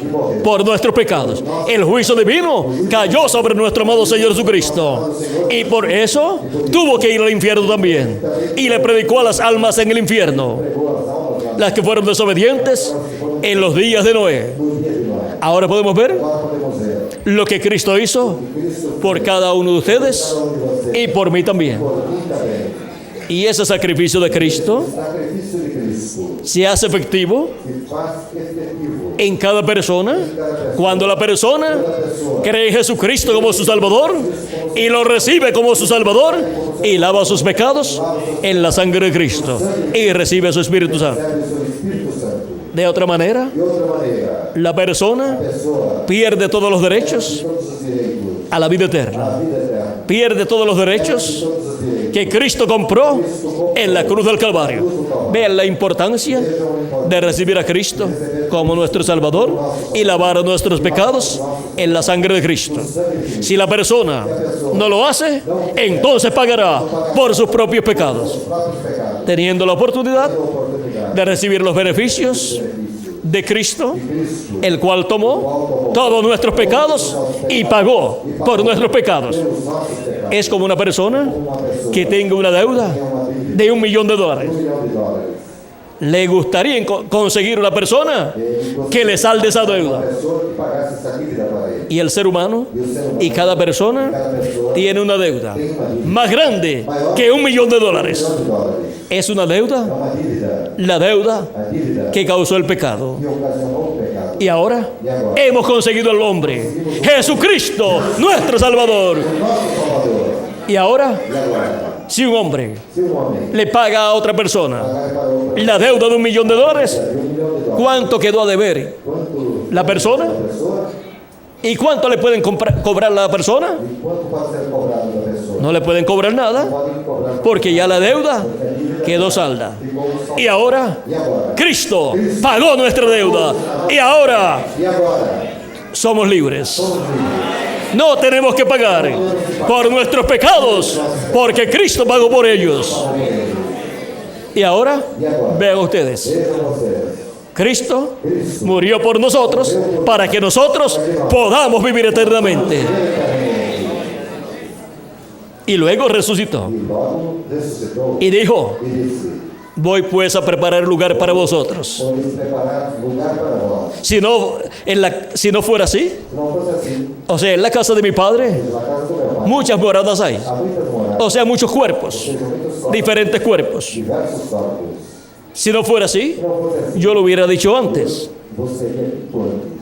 por nuestros pecados. El juicio divino cayó sobre nuestro amado Señor Jesucristo, y por eso tuvo que ir al infierno también, y le predicó a las almas en el infierno, Pegou as almas las que fueron desobedientes en los días de Noé. no dia de Noé. Ahora podemos ver Agora podemos ver. lo que Cristo hizo Cristo por cada uno de ustedes de você, y por mí también. por mim também. Y ese sacrificio de Cristo O sacrifício de Cristo se hace efectivo se faz efetivo en cada persona cuando la persona cree en Jesucristo como su Salvador y lo recibe como su Salvador y lava sus pecados en la sangre de Cristo y recibe su Espíritu Santo. recebe o seu Espírito Santo. De otra manera, De outra maneira, la persona a pessoa pierde todos los derechos todos os direitos a la vida eterna. à vida eterna. Pierde todos los derechos Todos os direitos. que Cristo compró en la cruz del Calvario. Vean la importancia de recibir a Cristo como nuestro Salvador y lavar nuestros pecados en la sangre de Cristo. Si la persona no lo hace, entonces pagará por sus propios pecados, Próprios pecados. teniendo la oportunidad Oportunidade de recibir los beneficios de Cristo, de Cristo, el cual tomó todos nuestros pecados y pagó por nuestros pecados. pelos nossos pecados. Es como una persona Uma pessoa que tenga una deuda tem uma dívida de $1 millón. de $1 milhão. ¿Le gustaría conseguir una persona que le salde esa Uma deuda? pessoa que pagasse essa dívida para ele. Y el ser humano y cada persona tiene una deuda más grande que $1 millón. $1 milhão. Es una É deuda, uma dívida. la deuda A dívida que causó el pecado. que ocasionou o pecado. Y ahora hemos conseguido el hombre, Jesucristo, nuestro Salvador. Nosso Salvador. Y ahora, E agora? si un hombre Se um homem le paga a otra persona pagar para outra la deuda de $1 millón, de $1 milhão, ¿cuánto quedó a deber quanto la persona? a pessoa ¿Y cuánto le pueden cobrar a la persona? e quanto pode ser cobrado da pessoa? No le pueden cobrar nada Podem cobrar porque ya la deuda quedó salda. ficou Y ahora, E agora? Cristo pagó nuestra deuda. Y ahora E agora? somos libres. Somos livres. No tenemos que pagar por nuestros pecados porque Cristo pagó por ellos. Y ahora, E agora? vean ustedes, Vejam vocês. Cristo Cristo murió por nosotros para que nosotros podamos vivir eternamente. Y luego resucitó e logo ressuscitou y dijo: e disse: voy pues a preparar lugar para vosotros. Pois preparar lugar para vós. Si no fuera así, Se não fosse assim, o sea, en la casa de mi padre na casa do meu pai muchas moradas hay, há muitas moradas, o sea, muchos cuerpos, sejam muitos corpos, diferentes cuerpos. diversos corpos. Si no fuera así, Se não fosse assim, yo lo hubiera dicho antes. você teria dito antes.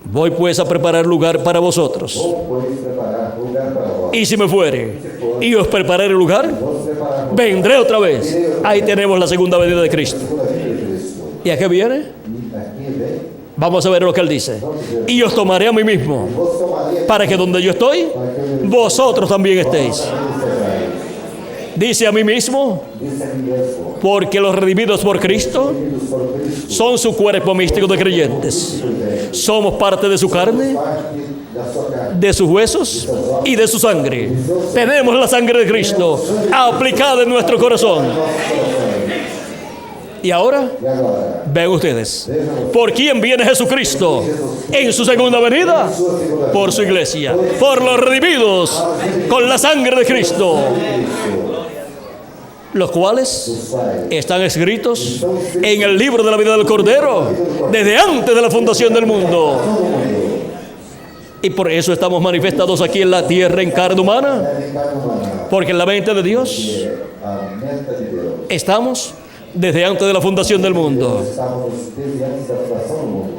Voy pues a preparar lugar para vosotros. Vou, pois, preparar lugar para vós. Y si me fuere y os prepararé lugar, Vamos preparar lugar vendré otra vez. Ahí tenemos la segunda venida de Cristo. para a vida de Cristo. ¿Y a qué viene? E aqui vem, Vamos a ver lo que él dice. Y os tomaré a mí mismo, vos tomaria para que donde yo estoy, vosotros también estéis. Dice a mí mismo, disse a mim mesmo, porque los redimidos por Cristo filhos por Cristo, son su cuerpo místico de creyentes. Somos parte de su carne, parte da sua carne, de sus huesos y de su sangre. Tenemos la sangre de Cristo aplicada en nuestro corazón. Y ahora, e agora, vean ustedes, ¿por quién viene Jesucristo en su segunda venida? Por su iglesia, por los redimidos, con la sangre de Cristo, los cuales os pais, están escritos en el libro de la vida del Cordero desde antes de la fundación del mundo. Y por eso estamos manifestados aquí en la tierra en carne humana, em carne humana, porque en la mente de Dios a meta de Deus. estamos desde antes de la fundación del mundo. Estávamos desde antes da fundação do mundo,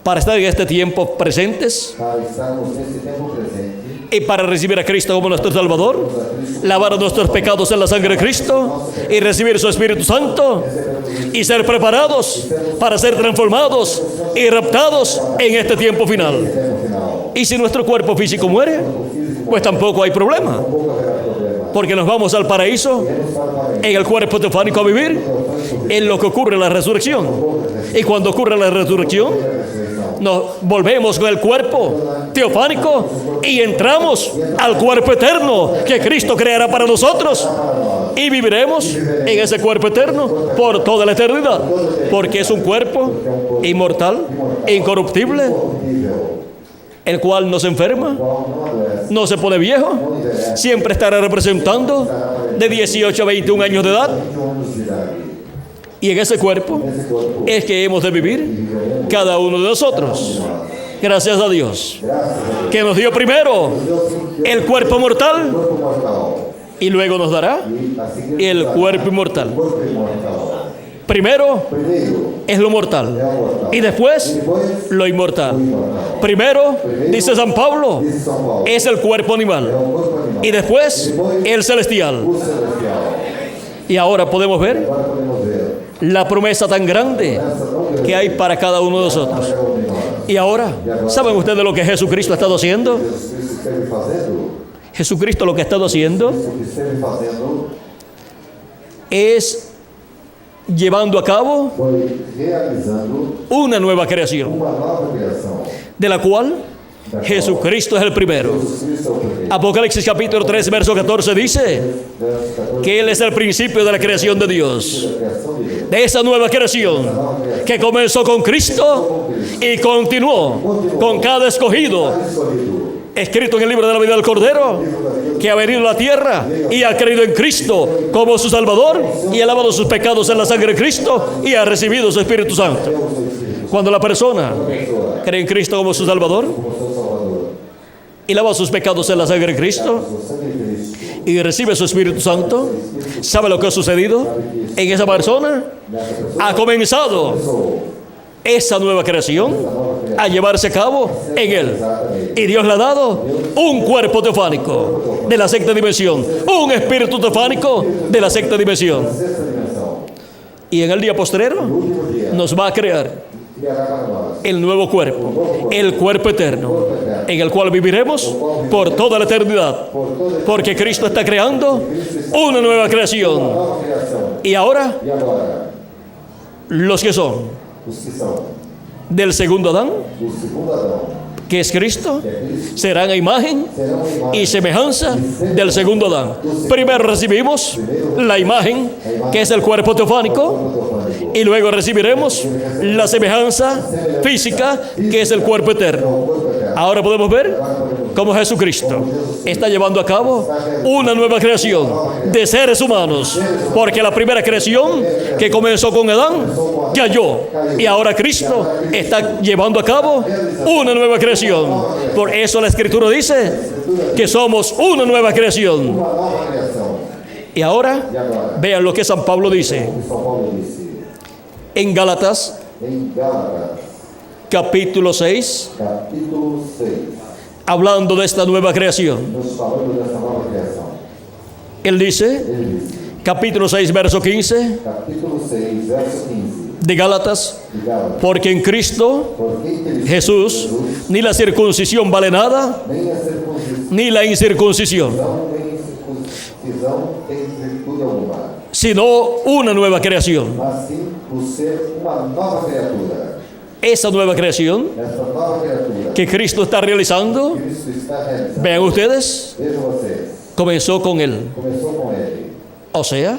Para estar en este tiempo presentes para estarmos nesse tempo presente, y para recibir a Cristo como nuestro Salvador, lavar nuestros pecados en la sangre de Cristo y recibir su Espíritu Santo y ser preparados para ser transformados y raptados en este tiempo final. tempo final. Y si nuestro cuerpo físico muere, pues tampoco hay problema, Pouco haverá problema. porque nos vamos al paraíso en el cuerpo teofánico a vivir en lo que ocurre en la resurrección. Y cuando ocurre la resurrección, nos volvemos con el cuerpo teofánico y entramos al cuerpo eterno que Cristo creará para nosotros y viviremos en ese cuerpo eterno por toda la eternidad, porque es un cuerpo inmortal, incorruptible, el cual no se enferma, no se pone viejo, siempre estará representando de 18 a 21 años de edad. 21 anos de idade. Y en ese cuerpo Esse corpo, es que hemos de vivir cada uno de nosotros. Gracias a Dios, graças a Deus, que nos dio primero el cuerpo mortal corpo mortal. y luego nos dará E a seguir, el cuerpo inmortal. corpo imortal. Primero Primeiro, es lo mortal y después lo inmortal. Primero, dice San Pablo, disse São Paulo, es el cuerpo é animal o corpo animal. y después el celestial. O celestial. Y ahora podemos ver Agora podemos ver la promesa tan grande essa tão grande que hay para cada uno de nosotros. para cada um de nós. Y ahora, ¿saben ustedes lo que Jesucristo ha estado haciendo? Jesus Cristo esteve fazendo, Jesucristo lo que ha estado haciendo o que esteve fazendo es llevando a cabo foi realizando una nueva creación, uma nova criação. de la cual Jesucristo es el primero. Jesus Cristo é o primeiro. Apocalipsis capítulo 3, verso 14 dice Verso 14, que Él es el principio de la creación de Dios. da criação de Deus. de esa nueva creación que comenzó con Cristo y continuó con cada escogido, escrito en el libro de la vida del Cordero, que ha venido a la tierra y ha creído en Cristo como su Salvador y ha lavado sus pecados en la sangre de Cristo y ha recibido su Espíritu Santo. Cuando la persona cree en Cristo como su Salvador y lava sus pecados en la sangre de Cristo y recibe su Espíritu Santo, ¿sabe lo que ha sucedido? En esa persona ha comenzado esa nueva creación a llevarse a cabo en él. Y Dios le ha dado un cuerpo teofánico de la sexta dimensión, un espíritu teofánico de la sexta dimensión. Y en el día postrero nos va a crear el nuevo cuerpo, el cuerpo eterno, en el cual viviremos por toda la eternidad, porque Cristo está creando una nueva creación. Y ahora, los que son del segundo Adán, que es Cristo, serán a imagen y semejanza del segundo Adán. Primero recibimos la imagen, que es el cuerpo teofánico, y luego recibiremos la semejanza física, que es el cuerpo eterno. Ahora podemos ver cómo Jesucristo está llevando a cabo una nueva creación de seres humanos, porque la primera creación que comenzó con Adán cayó, y ahora Cristo está llevando a cabo una nueva creación. Por eso la Escritura dice que somos una nueva creación. Y ahora vean lo que San Pablo dice en Gálatas capítulo 6, hablando de esta nueva creación. Él dice, capítulo 6, verso 15 de Gálatas: porque en Cristo Jesús ni la circuncisión vale nada, ni la incircuncisión, sino una nueva creación. Esa nueva creación que Cristo está realizando, vean ustedes, comenzó con Él. O sea,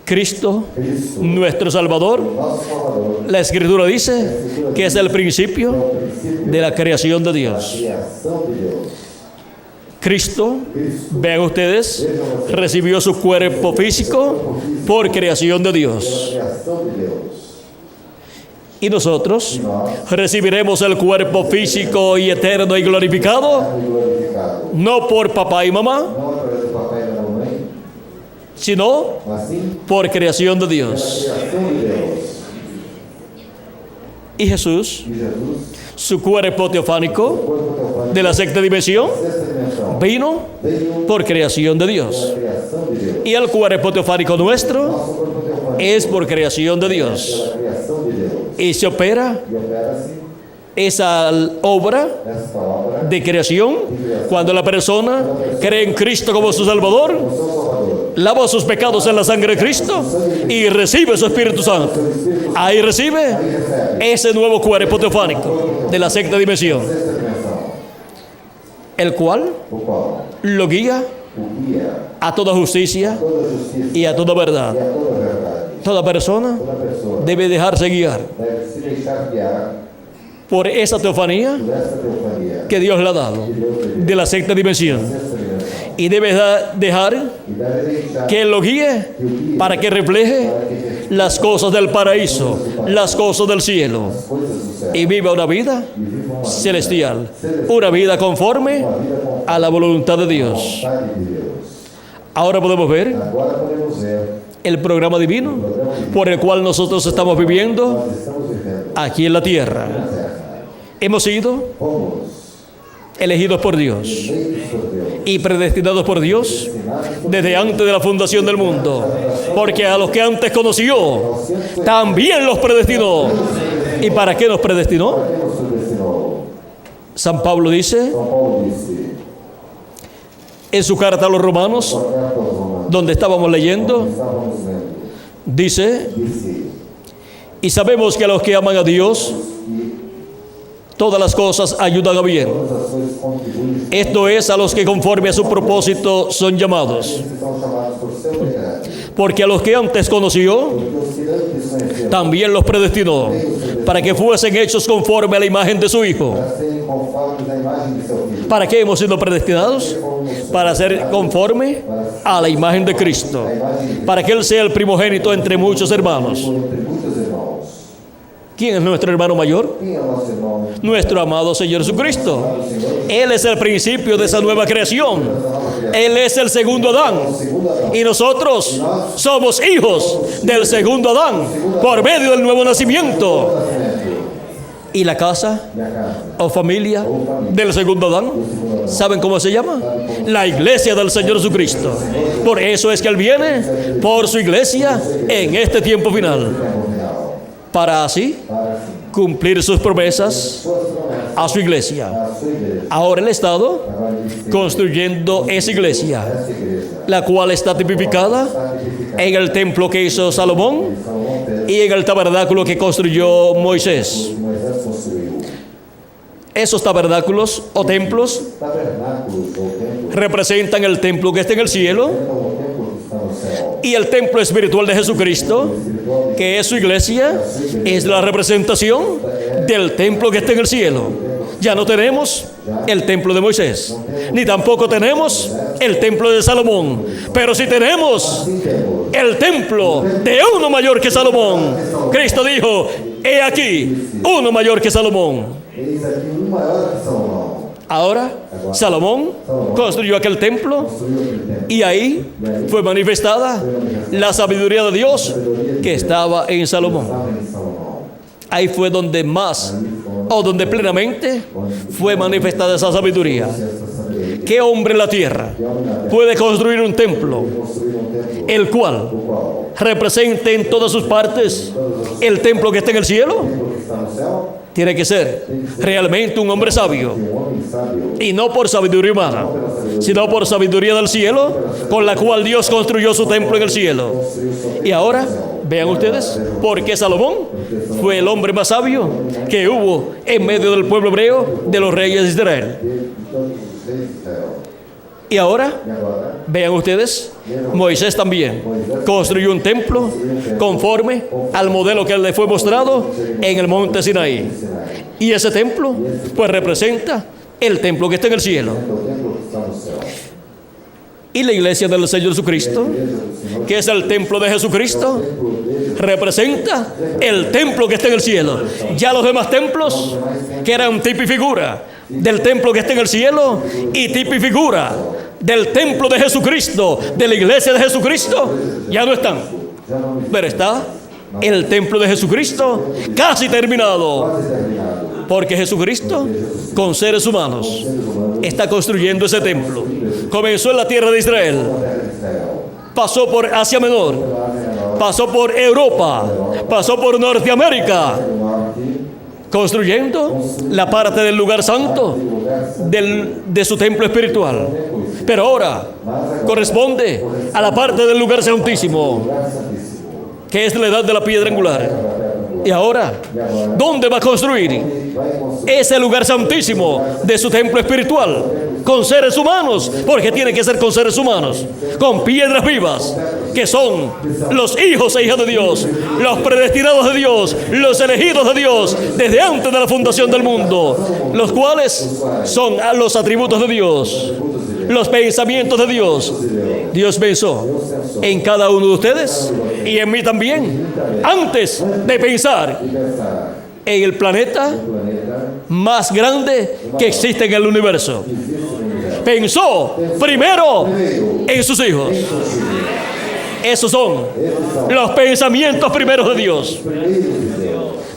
Cristo, nuestro Salvador, la Escritura dice que es el principio de la creación de Dios. Cristo, vean ustedes, recibió su cuerpo físico por creación de Dios. Y nosotros recibiremos el cuerpo físico y eterno y glorificado, no por papá y mamá, sino por creación de Dios. Y Jesús, su cuerpo teofánico de la sexta dimensión, vino por creación de Dios. Y el cuerpo teofánico nuestro es por creación de Dios. Y se opera esa obra de creación cuando la persona cree en Cristo como su Salvador, lava sus pecados en la sangre de Cristo y recibe su Espíritu Santo. Ahí recibe ese nuevo cuerpo teofánico de la sexta dimensión, el cual lo guía a toda justicia y a toda verdad. Toda persona debe dejarse guiar por esa teofanía que Dios le ha dado de la sexta dimensión, y debe dejar que Él lo guíe para que refleje las cosas del paraíso, las cosas del cielo, y viva una vida celestial, una vida conforme a la voluntad de Dios. Ahora podemos ver el programa divino por el cual nosotros estamos viviendo aquí en la tierra. Hemos sido elegidos por Dios y predestinados por Dios desde antes de la fundación del mundo, porque a los que antes conoció también los predestinó. ¿Y para qué nos predestinó? San Pablo dice en su carta a los Romanos, donde estábamos leyendo, dice: y sabemos que a los que aman a Dios todas las cosas ayudan a bien. Esto es, a los que conforme a su propósito son llamados. Porque a los que antes conoció, también los predestinó para que fuesen hechos conforme a la imagen de su Hijo. para serem conformes à imagem de seu Filho. ¿Para qué hemos sido predestinados? Para ser conforme a la imagen de Cristo, para que Él sea el primogénito entre muchos hermanos. Entre muitos irmãos. ¿Quién es nuestro hermano mayor? Quem é o nosso irmão? Nuestro amado Señor Jesucristo. Él es el principio de esa nueva creación. Él es el segundo Adán. Y nosotros somos hijos del segundo Adán por medio del nuevo nacimiento. ¿Y la casa E a casa? o familia del segundo Adán? ¿Saben cómo se llama? La iglesia del Señor Jesucristo. Por eso es que Él viene por su iglesia en este tiempo final, Tempo final. para así Para assim, cumplir sus promesas suas promessas a su iglesia. à sua igreja. Ahora el Estado Agora ele está construyendo esa iglesia, essa igreja. la cual está tipificada Está tipificada. en el templo que hizo Salomón Salomão fez, y en el tabernáculo que construyó Moisés. que Moisés construiu. Esos tabernáculos o templos Tabernáculos ou templos representan el templo que está en el cielo representam o templo que está no céu. y el templo espiritual de Jesucristo, Espiritual de que es su iglesia, es la representación del templo que está en el cielo. Ya no tenemos el templo de Moisés, ni tampoco tenemos el templo de Salomón, pero sí tenemos Sim, templo. el templo de uno mayor que Salomón. Cristo dijo: he aquí, uno mayor que Salomón. Eis aqui maior que Salomão. Ahora, Salomón construyó aquel templo Construiu aquele templo. y ahí fue manifestada la sabiduría de Dios que estaba en Salomón. Estava em Salomão. Ahí fue donde más o donde plenamente fue manifestada esa sabiduría. Essa sabedoria. ¿Qué hombre en la tierra puede construir un templo Construir templo, el cual o qual represente en todas sus partes el templo que está en el cielo? o templo que está no céu, Tiene que ser realmente un hombre sabio, homem sábio, y no por sabiduría humana, sino por sabiduría del cielo, con la cual Dios construyó su templo en el cielo. Y ahora, vean ustedes, ¿por qué Salomón fue el hombre más sabio que hubo en medio del pueblo hebreo de los reyes de Israel? de todos os reis de Israel. Y ahora, E agora, vean ustedes, Moisés también construyó un templo conforme al modelo que le fue mostrado en el monte Sinaí. Y ese templo, pues representa el templo que está en el cielo. o templo que está no céu. Y la iglesia del Señor Jesucristo, que es el templo de Jesucristo, representa el templo que está en el cielo. Ya los demás templos, que eran tipo y figura del templo que está en el cielo y tipo y figura del templo de Jesucristo, de la iglesia de Jesucristo, ya no están. Já não me Pero está el templo de Jesucristo casi terminado, quase terminado. porque Jesucristo, con seres humanos, está construyendo ese templo. Comenzó en la tierra de Israel, Terra de Israel. pasó por Asia Menor, pasó por Europa, pasó por Norteamérica, No norte, construyendo la parte del lugar santo de su templo espiritual. Pero ahora corresponde a la parte del lugar santísimo, lugar santíssimo. que es la edad de la piedra angular. Y ahora, ¿dónde va a construir Vai construir ese lugar santísimo de su templo espiritual? Con seres humanos, porque tiene que ser con seres humanos, con piedras vivas, que son los hijos e hijas de Dios, los predestinados de Dios, los elegidos de Dios desde antes de la fundación del mundo, los cuales son los atributos de Dios, los pensamientos de Dios. Dios pensó en cada uno de ustedes y en mí también, antes de pensar pensar en el planeta no planeta más grande que existe en el universo. Pensó primero en sus hijos. Esos son los pensamientos primeros de Dios.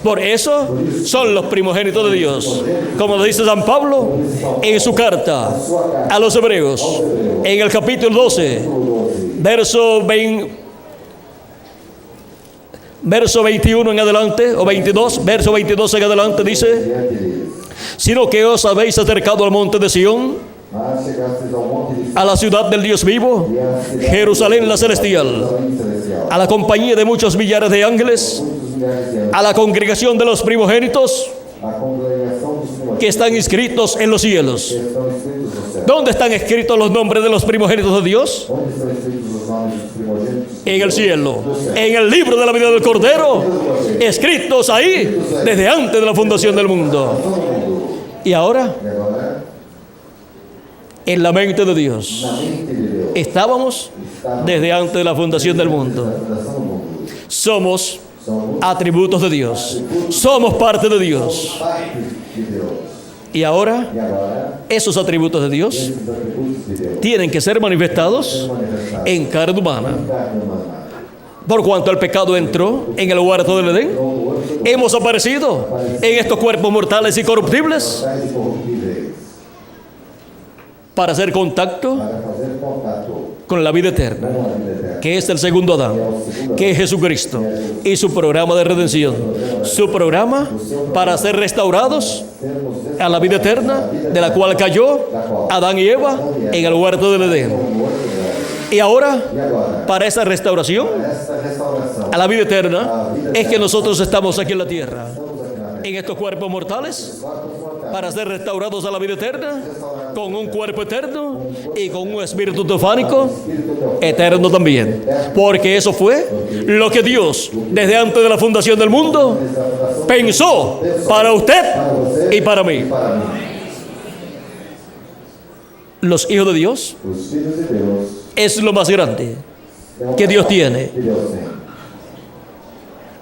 Por eso son los primogénitos de Dios. Como lo dice San Pablo en su carta a los Hebreos, en el capítulo 12, verso 21 en adelante, o 22, verso 22 en adelante, dice: diante deles. sino que os habéis acercado al monte de Sión, Mas chegastes ao monte de a la ciudad del Dios vivo, Jerusalén la celestial, Jerusalém celestial, a la compañía de muchos millares de ángeles, muitos milhares de anos, a la congregación de los primogénitos a congregação dos primogênitos, que están inscritos en los cielos. que estão escritos no céu. ¿Dónde están escritos los nombres de los primogénitos de Dios? Onde estão escritos os nomes dos primogênitos? En el cielo, en el libro de la vida del Cordero, escritos ahí desde antes de la fundación del mundo. Todo mundo. Y ahora, E agora, en la mente de Dios, na mente de Deus, estábamos desde antes de la fundación del na mundo. fundação do mundo. Somos Somos atributos de Dios. Somos parte de Dios. parte de Deus. Y ahora, E agora, esos atributos de Dios esses atributos de Deus tienen que ser manifestados manifestados en carne humana. em carne humana. Por cuanto el pecado entró en el huerto del Edén, hemos aparecido en estos cuerpos mortales y corruptibles Tais incorruptíveis, para hacer contacto para fazer contato con la vida eterna, com a vida eterna. que es el segundo Adán, que es Jesucristo, y su programa de redención, su programa para ser restaurados Sermos a la vida eterna, de la cual cayó Adán y Eva en el huerto del Edén. Y ahora, E agora, para esa restauración esta restauração, a la vida eterna, es que nosotros estamos aquí en la tierra, estamos aqui na terra. en estos cuerpos mortales, Corpos mortais, para ser restaurados a la vida eterna, con un cuerpo eterno y con un espíritu teofánico espírito teofánico, eterno también. Porque eso fue lo que Dios, desde antes de la fundación del mundo, pensó para usted y para mí. para mim. Los hijos de Dios Os filhos de Deus es lo más grande é o que Dios tiene. que Deus tem.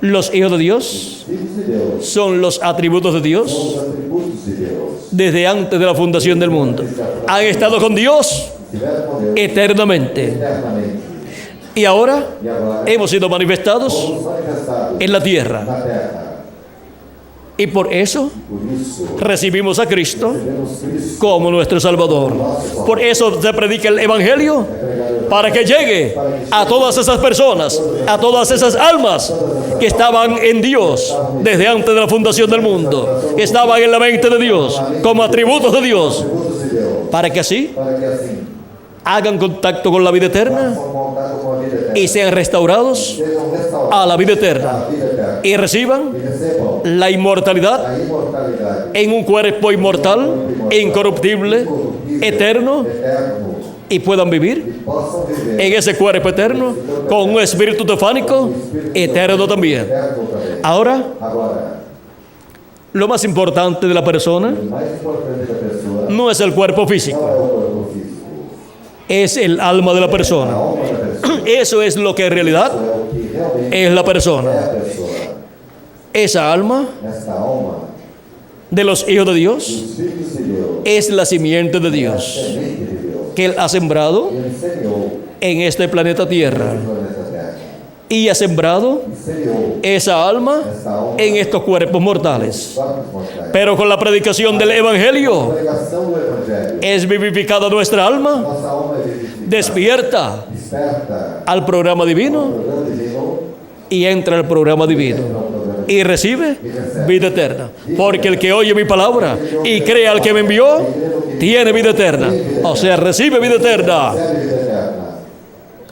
Los hijos de Dios Os filhos de Deus son los atributos de são Dios os atributos de Deus. desde antes de la fundación del mundo. Han estado con Dios Estiveram com Deus eternamente. eternamente. Y ahora E agora, hemos sido manifestados somos manifestados en la tierra. na terra. Y por eso Por isso, recibimos a Cristo recebemos Cristo como nuestro Salvador. Por eso se predica el Evangelio, para que llegue a todas esas personas, a todas esas almas que estaban en Dios desde antes de la fundación del mundo, que estaban en la mente de Dios, como atributos de Dios, atributos de Deus, para que así para que assim hagan contacto con la vida eterna façam contato com a vida eterna. y sean restaurados Sejam restaurados a la vida à eterna vida eterna. y reciban E recebam la inmortalidad a imortalidade en un cuerpo inmortal, incorruptible, eterno, eterno. y puedan vivir Possam viver en ese cuerpo eterno con un espíritu teofánico eterno también. eterno também. Ahora, Agora, lo más importante de la persona o mais importante da pessoa no es el cuerpo não físico, é o corpo físico, es el alma de la é a persona. alma da pessoa. Eso es lo que en realidad É o que realmente es la é persona. a pessoa. Esa alma Esta alma de los hijos de Dios dos filhos de Deus, es la simiente de é a Dios semente de Deus. que Él ha sembrado Ele semeou en este planeta Tierra no planeta Terra. y ha sembrado E semeou esa alma esta alma en estos cuerpos mortales. corpos mortais. Pero con la predicación del A Evangelio pregação do Evangelho, es vivificada nuestra alma, nossa alma é vivificada, despierta desperta al programa ao divino programa divino, y entra al programa divino ao programa y recibe vida eterna. Porque el que oye mi palabra y cree al que me envió, tiene vida eterna. O sea, recibe vida eterna recebe vida eterna.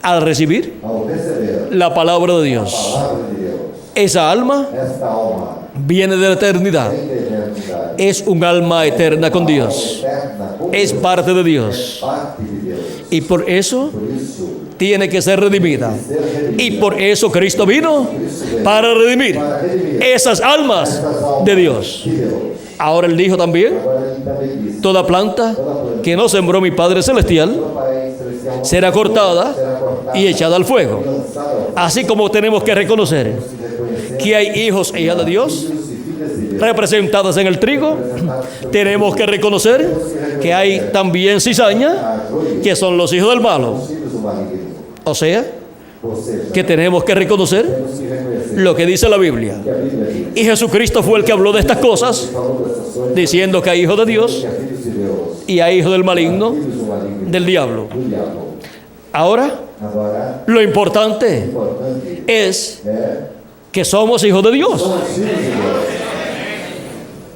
al recibir Ao receber la palabra de a Dios. palavra de Deus, Esa alma esta alma viene de la eternidad. tem eternidade. Es un alma eterna con Dios. Eterna, com Es Deus, parte de Dios. parte de Deus. Y por eso Por isso, tiene que ser redimida. ser redimida. Y por eso Cristo vino para redimir esas almas de Dios. de Deus. Ahora Él dijo también, Agora ele também diz: toda planta que no sembró mi Padre Celestial "Todo Pai celestial será cortada será cortada y echada al fuego. e lançada ao fogo". Así como tenemos que reconocer Se reconhecer que hay hijos e hijas de Dios filhos e filhas de Deus, representadas en el trigo, tenemos que reconocer que hay también cizaña, a glória que son los hijos del malo. dos filhos do maligno. O sea, Ou seja, que tenemos que reconocer temos que reconhecer lo que dice la Biblia. que a Bíblia diz. Y Jesucristo fue el que habló de estas cosas, Falou dessas coisas, diciendo que hay hijos de Dios que há filhos de Deus, y hay hijos del maligno, filhos do maligno, del diablo. do diabo. Ahora, Agora, lo importante importante es é que somos hijos de Dios. somos filhos de Deus.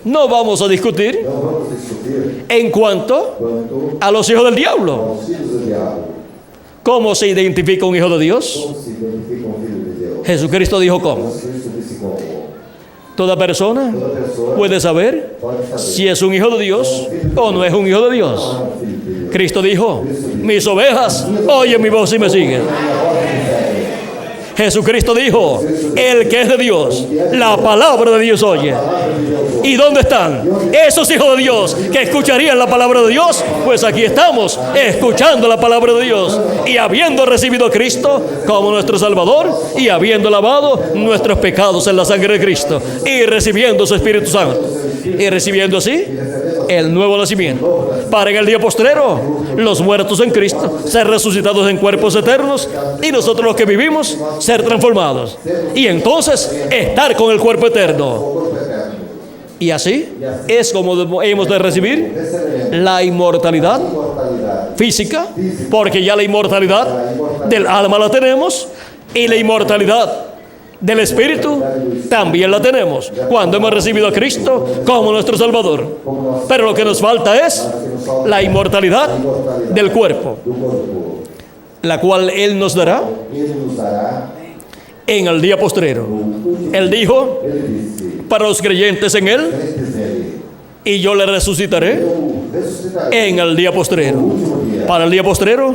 No vamos a discutir Não vamos discutir en cuanto quanto a los hijos del diablo. aos filhos do diabo. ¿Cómo se identifica un hijo de Dios? Como se identifica um filho de Deus? Jesucristo dijo cómo. Jesus Cristo disse como: Toda persona Toda pessoa puede saber pode saber si es un hijo de Dios o no es un hijo de Dios. se é um filho de Deus. Cristo dijo, mis ovejas oyen mi voz y me siguen. Minha voz me segue. Jesucristo dijo, el que es de Dios, la palabra de Dios oye. A palavra de Deus ouve. ¿Y dónde están esos hijos de Dios que escucharían la palabra de Dios? Pues aquí estamos, escuchando la palabra de Dios y habiendo recibido a Cristo como nuestro Salvador y habiendo lavado nuestros pecados en la sangre de Cristo y recibiendo su Espíritu Santo y recibiendo así el nuevo nacimiento para en el día postrero los muertos en Cristo ser resucitados en cuerpos eternos y nosotros los que vivimos ser transformados y entonces estar con el cuerpo eterno. Corpo eterno. Y así es como hemos de recibir la inmortalidad Imortalidade. física, porque ya la inmortalidad del alma la tenemos y la inmortalidad del espíritu también la tenemos cuando hemos recibido a Cristo como nuestro Salvador. Pero lo que nos falta es la inmortalidad del cuerpo, Do corpo. la cual Él nos dará Ele nos dará. en el día postrero. Él dijo Ele disse: para los creyentes en Él, crentes nele, y yo le resucitaré eu ressuscitarei en el día postrero. no último dia. Para el día postrero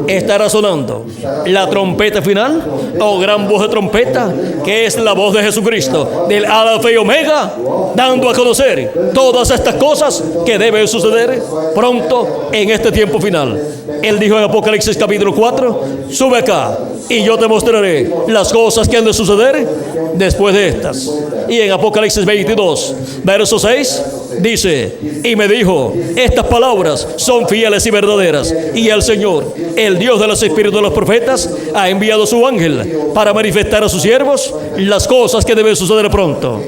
estará sonando la trompeta final o gran voz de trompeta, que es la voz de Jesucristo, del Alfa y Omega, dando a conocer todas estas cosas que deben suceder pronto en este tiempo final. Él dijo en Apocalipsis capítulo 4, sube acá y yo te mostraré las cosas que han de suceder después de estas. Y en Apocalipsis 22, verso 6, dice, y me dijo, estas palabras son fieles y verdaderas, y el Señor, el Dios de los espíritus de los profetas, ha enviado su ángel para manifestar a sus siervos las cosas que deben suceder pronto.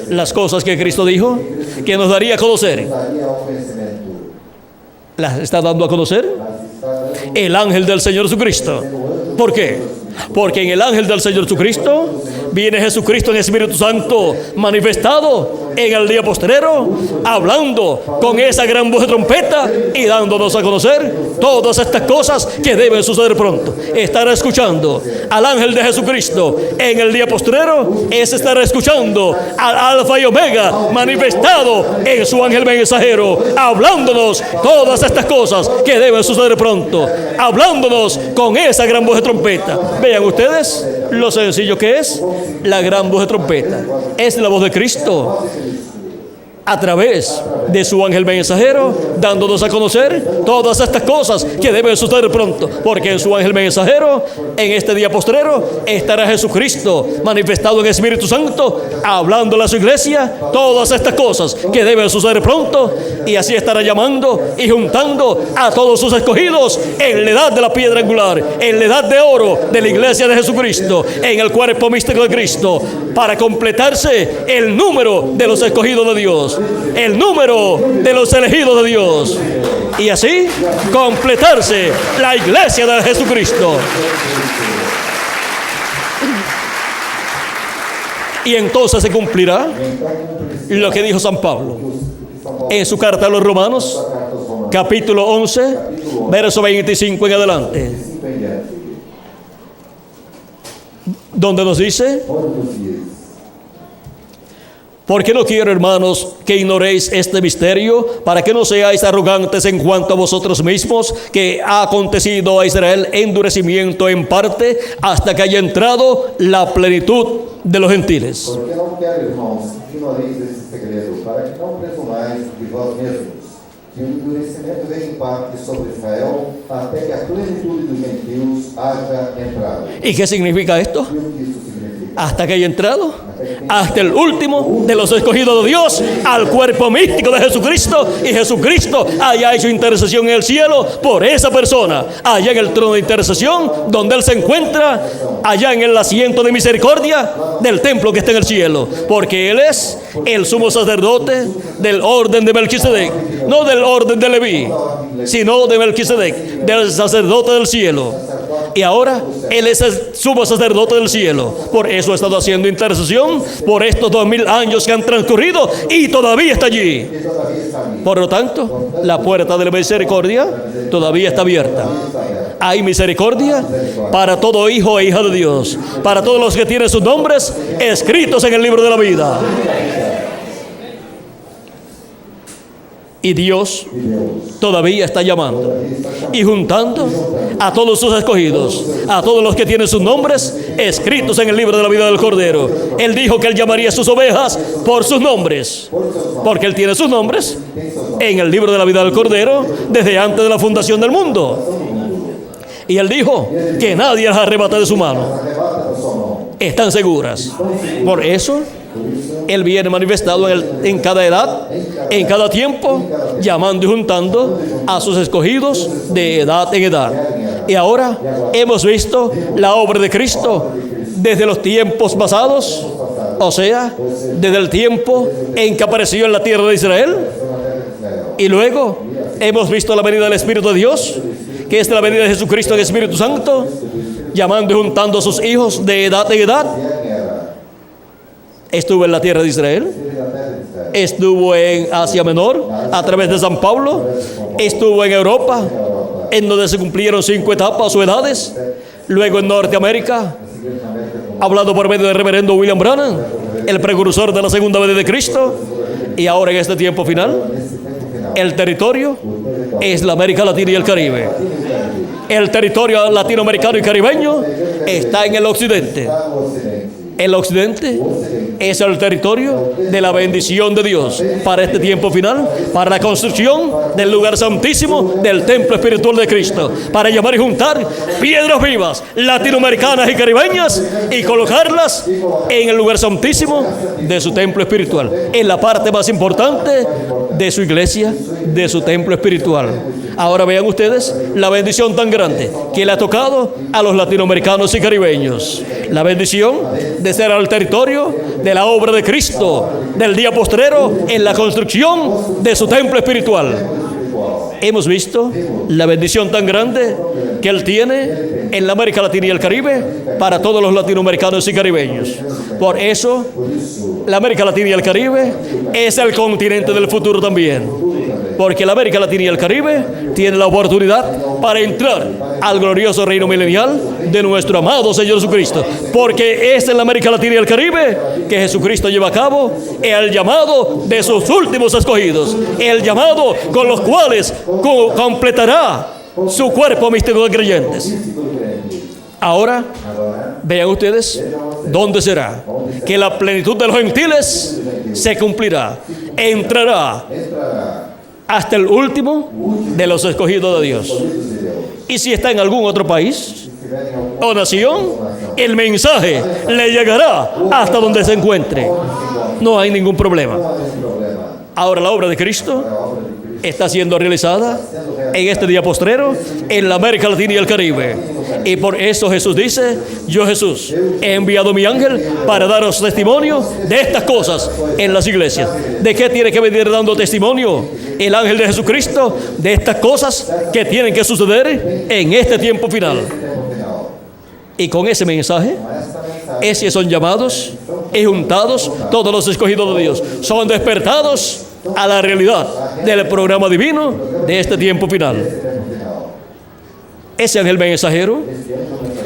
Las cosas que Cristo dijo que nos daría a conocer, Daria ao conhecimento. las está dando a conocer el ángel del Señor Jesucristo. ¿Por qué? Porque en el ángel del Señor Jesucristo viene Jesucristo en Espíritu Santo manifestado en el día postrero, hablando con esa gran voz de trompeta y dándonos a conocer todas estas cosas que deben suceder pronto. Estar escuchando al ángel de Jesucristo en el día postrero es estar escuchando al Alfa y Omega manifestado en su ángel mensajero, hablándonos todas estas cosas que deben suceder pronto, hablándonos con esa gran voz de trompeta. Vean ustedes lo sencillo que es la gran voz de trompeta. Es la voz de Cristo a través de su ángel mensajero, dándonos a conocer todas estas cosas que deben suceder pronto, porque en su ángel mensajero, en este día postrero, estará Jesucristo manifestado en Espíritu Santo, hablándole a su iglesia todas estas cosas que deben suceder pronto, y así estará llamando y juntando a todos sus escogidos en la edad de la piedra angular, en la edad de oro de la iglesia de Jesucristo, en el cuerpo místico de Cristo, para completarse el número de los escogidos de Dios, el número de los elegidos de Dios, y así completarse la iglesia de Jesucristo. Y entonces se cumplirá lo que dijo San Pablo en su carta a los Romanos, capítulo 11, verso 25 en adelante, donde nos dice: porque no quiero, hermanos, que ignoréis este misterio, para que no seáis arrogantes en cuanto a vosotros mismos, que ha acontecido a Israel endurecimiento en parte, hasta que haya entrado la plenitud de los gentiles. Porque não quero, irmãos, que ignoreis esse segredo, para que não presumais de vós mesmos, que o endurecimento veio em parte sobre Israel, até que a plenitude dos gentios haja entrado. ¿Y qué significa esto? E o que isso significa? Hasta que haya entrado, hasta el último de los escogidos de Dios, al cuerpo místico de Jesucristo, y Jesucristo haya hecho intercesión en el cielo por esa persona, allá en el trono de intercesión, donde Él se encuentra, allá en el asiento de misericordia del templo que está en el cielo, porque Él es el sumo sacerdote del orden de Melquisedec, no del orden de Leví, sino de Melquisedec, del sacerdote del cielo. Y ahora Él es el sumo sacerdote del cielo. Por eso ha estado haciendo intercesión por estos 2000 años que han transcurrido y todavía está allí. Por lo tanto, la puerta de la misericordia todavía está abierta. hay misericordia para todo hijo e hija de Dios, para todos los que tienen sus nombres escritos en el libro de la vida. Y Dios todavía está llamando y juntando a todos sus escogidos, a todos los que tienen sus nombres escritos en el libro de la vida del Cordero. Él dijo que Él llamaría a sus ovejas por sus nombres, porque Él tiene sus nombres en el libro de la vida del Cordero desde antes de la fundación del mundo. Y Él dijo que nadie las arrebata de su mano. Están seguras. Por eso Él viene manifestado en cada edad, en cada tiempo, llamando y juntando a sus escogidos de edad en edad. Y ahora hemos visto la obra de Cristo desde los tiempos pasados, o sea, desde el tiempo en que apareció en la tierra de Israel. Y luego hemos visto la venida del Espíritu de Dios, que es la venida de Jesucristo en el Espíritu Santo, llamando y juntando a sus hijos de edad en edad. Estuvo en la tierra de Israel, estuvo en Asia Menor a través de San Pablo, estuvo en Europa, en donde se cumplieron 5 etapas o edades, luego en Norteamérica, hablado por medio del reverendo William Branham, el precursor de la segunda venida de Cristo, y ahora en este tiempo final, el territorio es la América Latina y el Caribe. El territorio latinoamericano y caribeño está en el occidente. El occidente es el territorio de la bendición de Dios para este tiempo final, para la construcción del lugar santísimo del templo espiritual de Cristo, para llamar y juntar piedras vivas latinoamericanas y caribeñas y colocarlas en el lugar santísimo de su templo espiritual, en la parte más importante de su iglesia, de su templo espiritual. Ahora vean ustedes la bendición tan grande que le ha tocado a los latinoamericanos y caribeños. La bendición de ser al territorio de la obra de Cristo, del día postrero, en la construcción de su templo espiritual. Hemos visto la bendición tan grande que Él tiene en la América Latina y el Caribe para todos los latinoamericanos y caribeños. Por eso, la América Latina y el Caribe es el continente del futuro también. Porque la América Latina y el Caribe tienen la oportunidad para entrar al glorioso reino milenial de nuestro amado Señor Jesucristo. Porque es en la América Latina y el Caribe que Jesucristo lleva a cabo el llamado de sus últimos escogidos. El llamado con los cuales completará su cuerpo místico de creyentes. Ahora, vean ustedes dónde será que la plenitud de los gentiles se cumplirá. Entrará hasta el último de los escogidos de Dios. Y si está en algún otro país o nación, el mensaje le llegará hasta donde se encuentre. No hay ningún problema. Ahora la obra de Cristo está siendo realizada en este día postrero en la América Latina y el Caribe. Y por eso Jesús dice: yo, Jesús, he enviado mi ángel para daros testimonio de estas cosas en las iglesias. ¿De qué tiene que venir dando testimonio el ángel de Jesucristo? De estas cosas que tienen que suceder en este tiempo final. Y con ese mensaje es que son llamados y juntados todos los escogidos de Dios. Son despertados a la realidad del programa divino de este tiempo final. Ese ángel mensajero,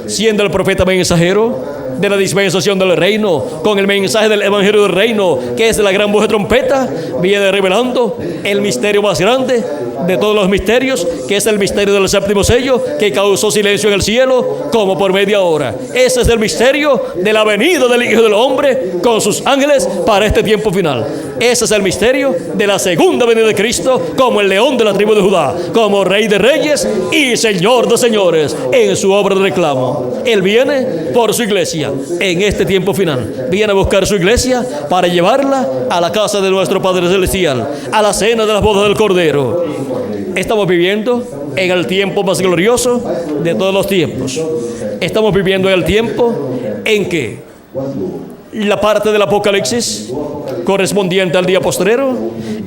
siendo el profeta mensajero de la dispensación del reino, con el mensaje del evangelio del reino, que es la gran voz de trompeta, viene revelando el misterio más grande de todos los misterios, que es el misterio del séptimo sello, que causó silencio en el cielo como por media hora. Ese es el misterio de la venida del Hijo del Hombre con sus ángeles para este tiempo final. Ese es el misterio de la segunda venida de Cristo como el león de la tribu de Judá, como Rey de reyes y Señor de señores en su obra de reclamo. Él viene por su iglesia en este tiempo final. Viene a buscar su iglesia para llevarla a la casa de nuestro Padre Celestial, a la cena de las bodas del Cordero. Estamos viviendo en el tiempo más glorioso de todos los tiempos. Estamos viviendo en el tiempo en que la parte del Apocalipsis correspondiente al día postrero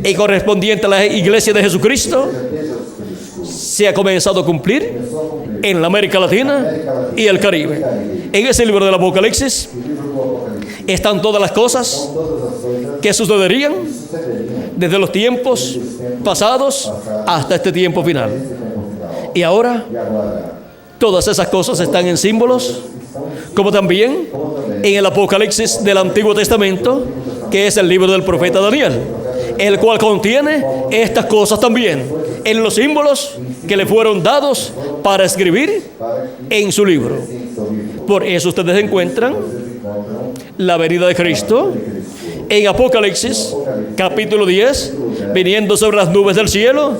y correspondiente a la iglesia de Jesucristo se ha comenzado a cumplir en la América Latina y el Caribe. En ese libro del Apocalipsis están todas las cosas que sucederían desde los tiempos pasados hasta este tiempo final. Y ahora Todas esas cosas están en símbolos, como también en el Apocalipsis del Antiguo Testamento, que es el libro del profeta Daniel, el cual contiene estas cosas también, en los símbolos que le fueron dados para escribir en su libro. Por eso ustedes encuentran la venida de Cristo en Apocalipsis capítulo 10, viniendo sobre las nubes del cielo,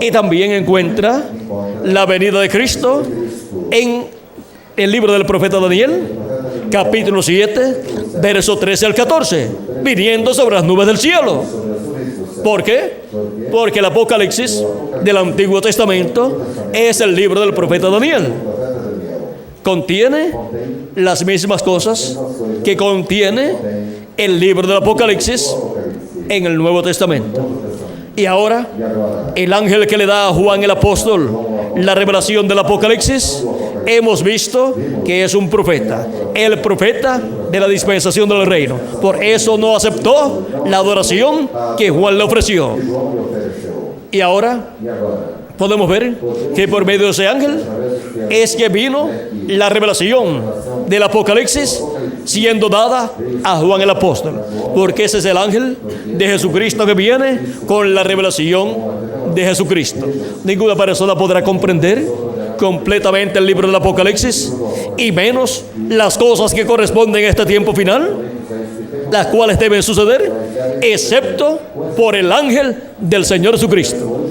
y también encuentra la venida de Cristo en el libro del profeta Daniel, capítulo 7, verso 13 al 14, viniendo sobre las nubes del cielo. ¿Por qué? Porque el Apocalipsis del Antiguo Testamento es el libro del profeta Daniel. Contiene las mismas cosas que contiene el libro del Apocalipsis en el Nuevo Testamento. Y ahora, el ángel que le da a Juan el apóstol la revelación del Apocalipsis, hemos visto que es un profeta, el profeta de la dispensación del reino. Por eso no aceptó la adoración que Juan le ofreció. Y ahora podemos ver que por medio de ese ángel es que vino la revelación del Apocalipsis siendo dada a Juan el apóstol, porque ese es el ángel de Jesucristo que viene con la revelación de Jesucristo. Ninguna persona podrá comprender completamente el libro del Apocalipsis, y menos las cosas que corresponden a este tiempo final, las cuales deben suceder, excepto por el ángel del Señor Jesucristo.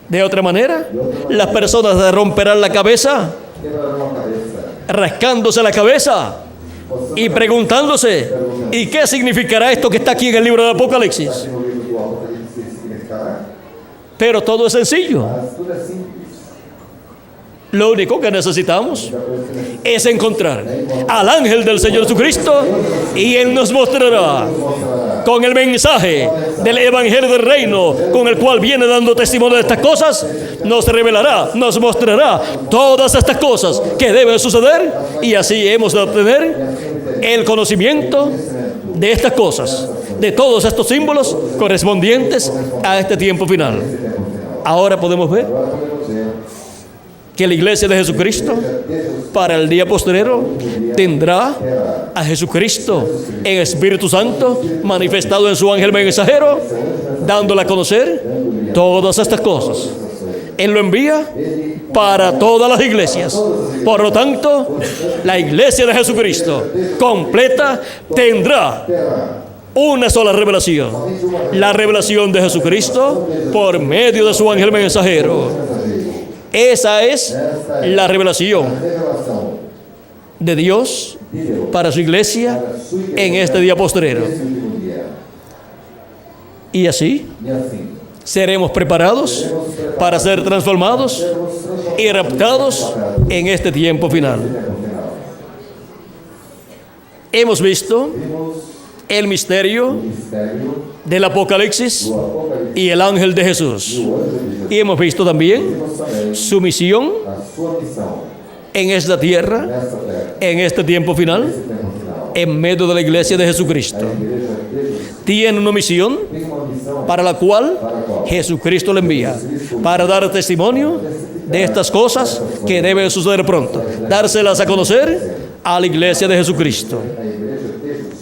De otra manera, las personas se romperán la cabeza, rascándose la cabeza y preguntándose: ¿y qué significará esto que está aquí en el libro del Apocalipsis? Pero todo es sencillo. Lo único que necesitamos es encontrar al ángel del Señor Jesucristo, y Él nos mostrará con el mensaje del Evangelio del Reino, con el cual viene dando testimonio de estas cosas. Nos revelará, nos mostrará todas estas cosas que deben suceder, y así hemos de obtener el conocimiento de estas cosas, de todos estos símbolos correspondientes a este tiempo final. Ahora podemos ver que la iglesia de Jesucristo para el día postrero tendrá a Jesucristo en Espíritu Santo manifestado en su ángel mensajero, dándole a conocer todas estas cosas. Él lo envía para todas las iglesias. Por lo tanto, la iglesia de Jesucristo completa tendrá una sola revelación: la revelación de Jesucristo por medio de su ángel mensajero. Esa es la revelación de Dios para su iglesia en este día postrero. Y así seremos preparados para ser transformados y raptados en este tiempo final. Hemos visto el misterio del Apocalipsis y el ángel de Jesús. Y hemos visto también su misión en esta tierra, en este tiempo final, en medio de la iglesia de Jesucristo. Tiene una misión para la cual Jesucristo le envía, para dar testimonio de estas cosas que deben suceder pronto, dárselas a conocer a la iglesia de Jesucristo.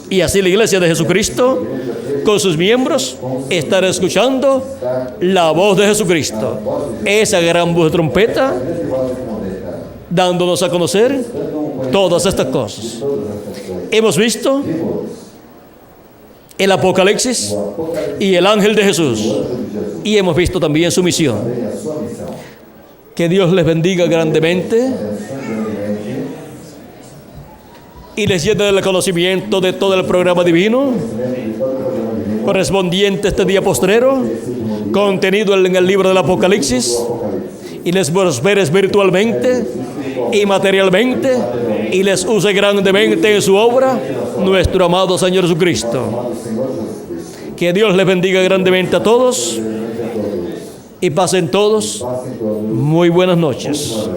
Y así la iglesia de Jesucristo, con sus miembros, estará escuchando la voz de Jesucristo, esa gran voz de trompeta, dándonos a conocer todas estas cosas. Hemos visto el Apocalipsis y el ángel de Jesús, y hemos visto también su misión. Que Dios les bendiga grandemente y les llene del conocimiento de todo el programa divino correspondiente a este día postrero, contenido en el libro del Apocalipsis, y les prospere espiritualmente y materialmente, y les use grandemente en su obra nuestro amado Señor Jesucristo. Que Dios les bendiga grandemente a todos, y pasen todos muy buenas noches.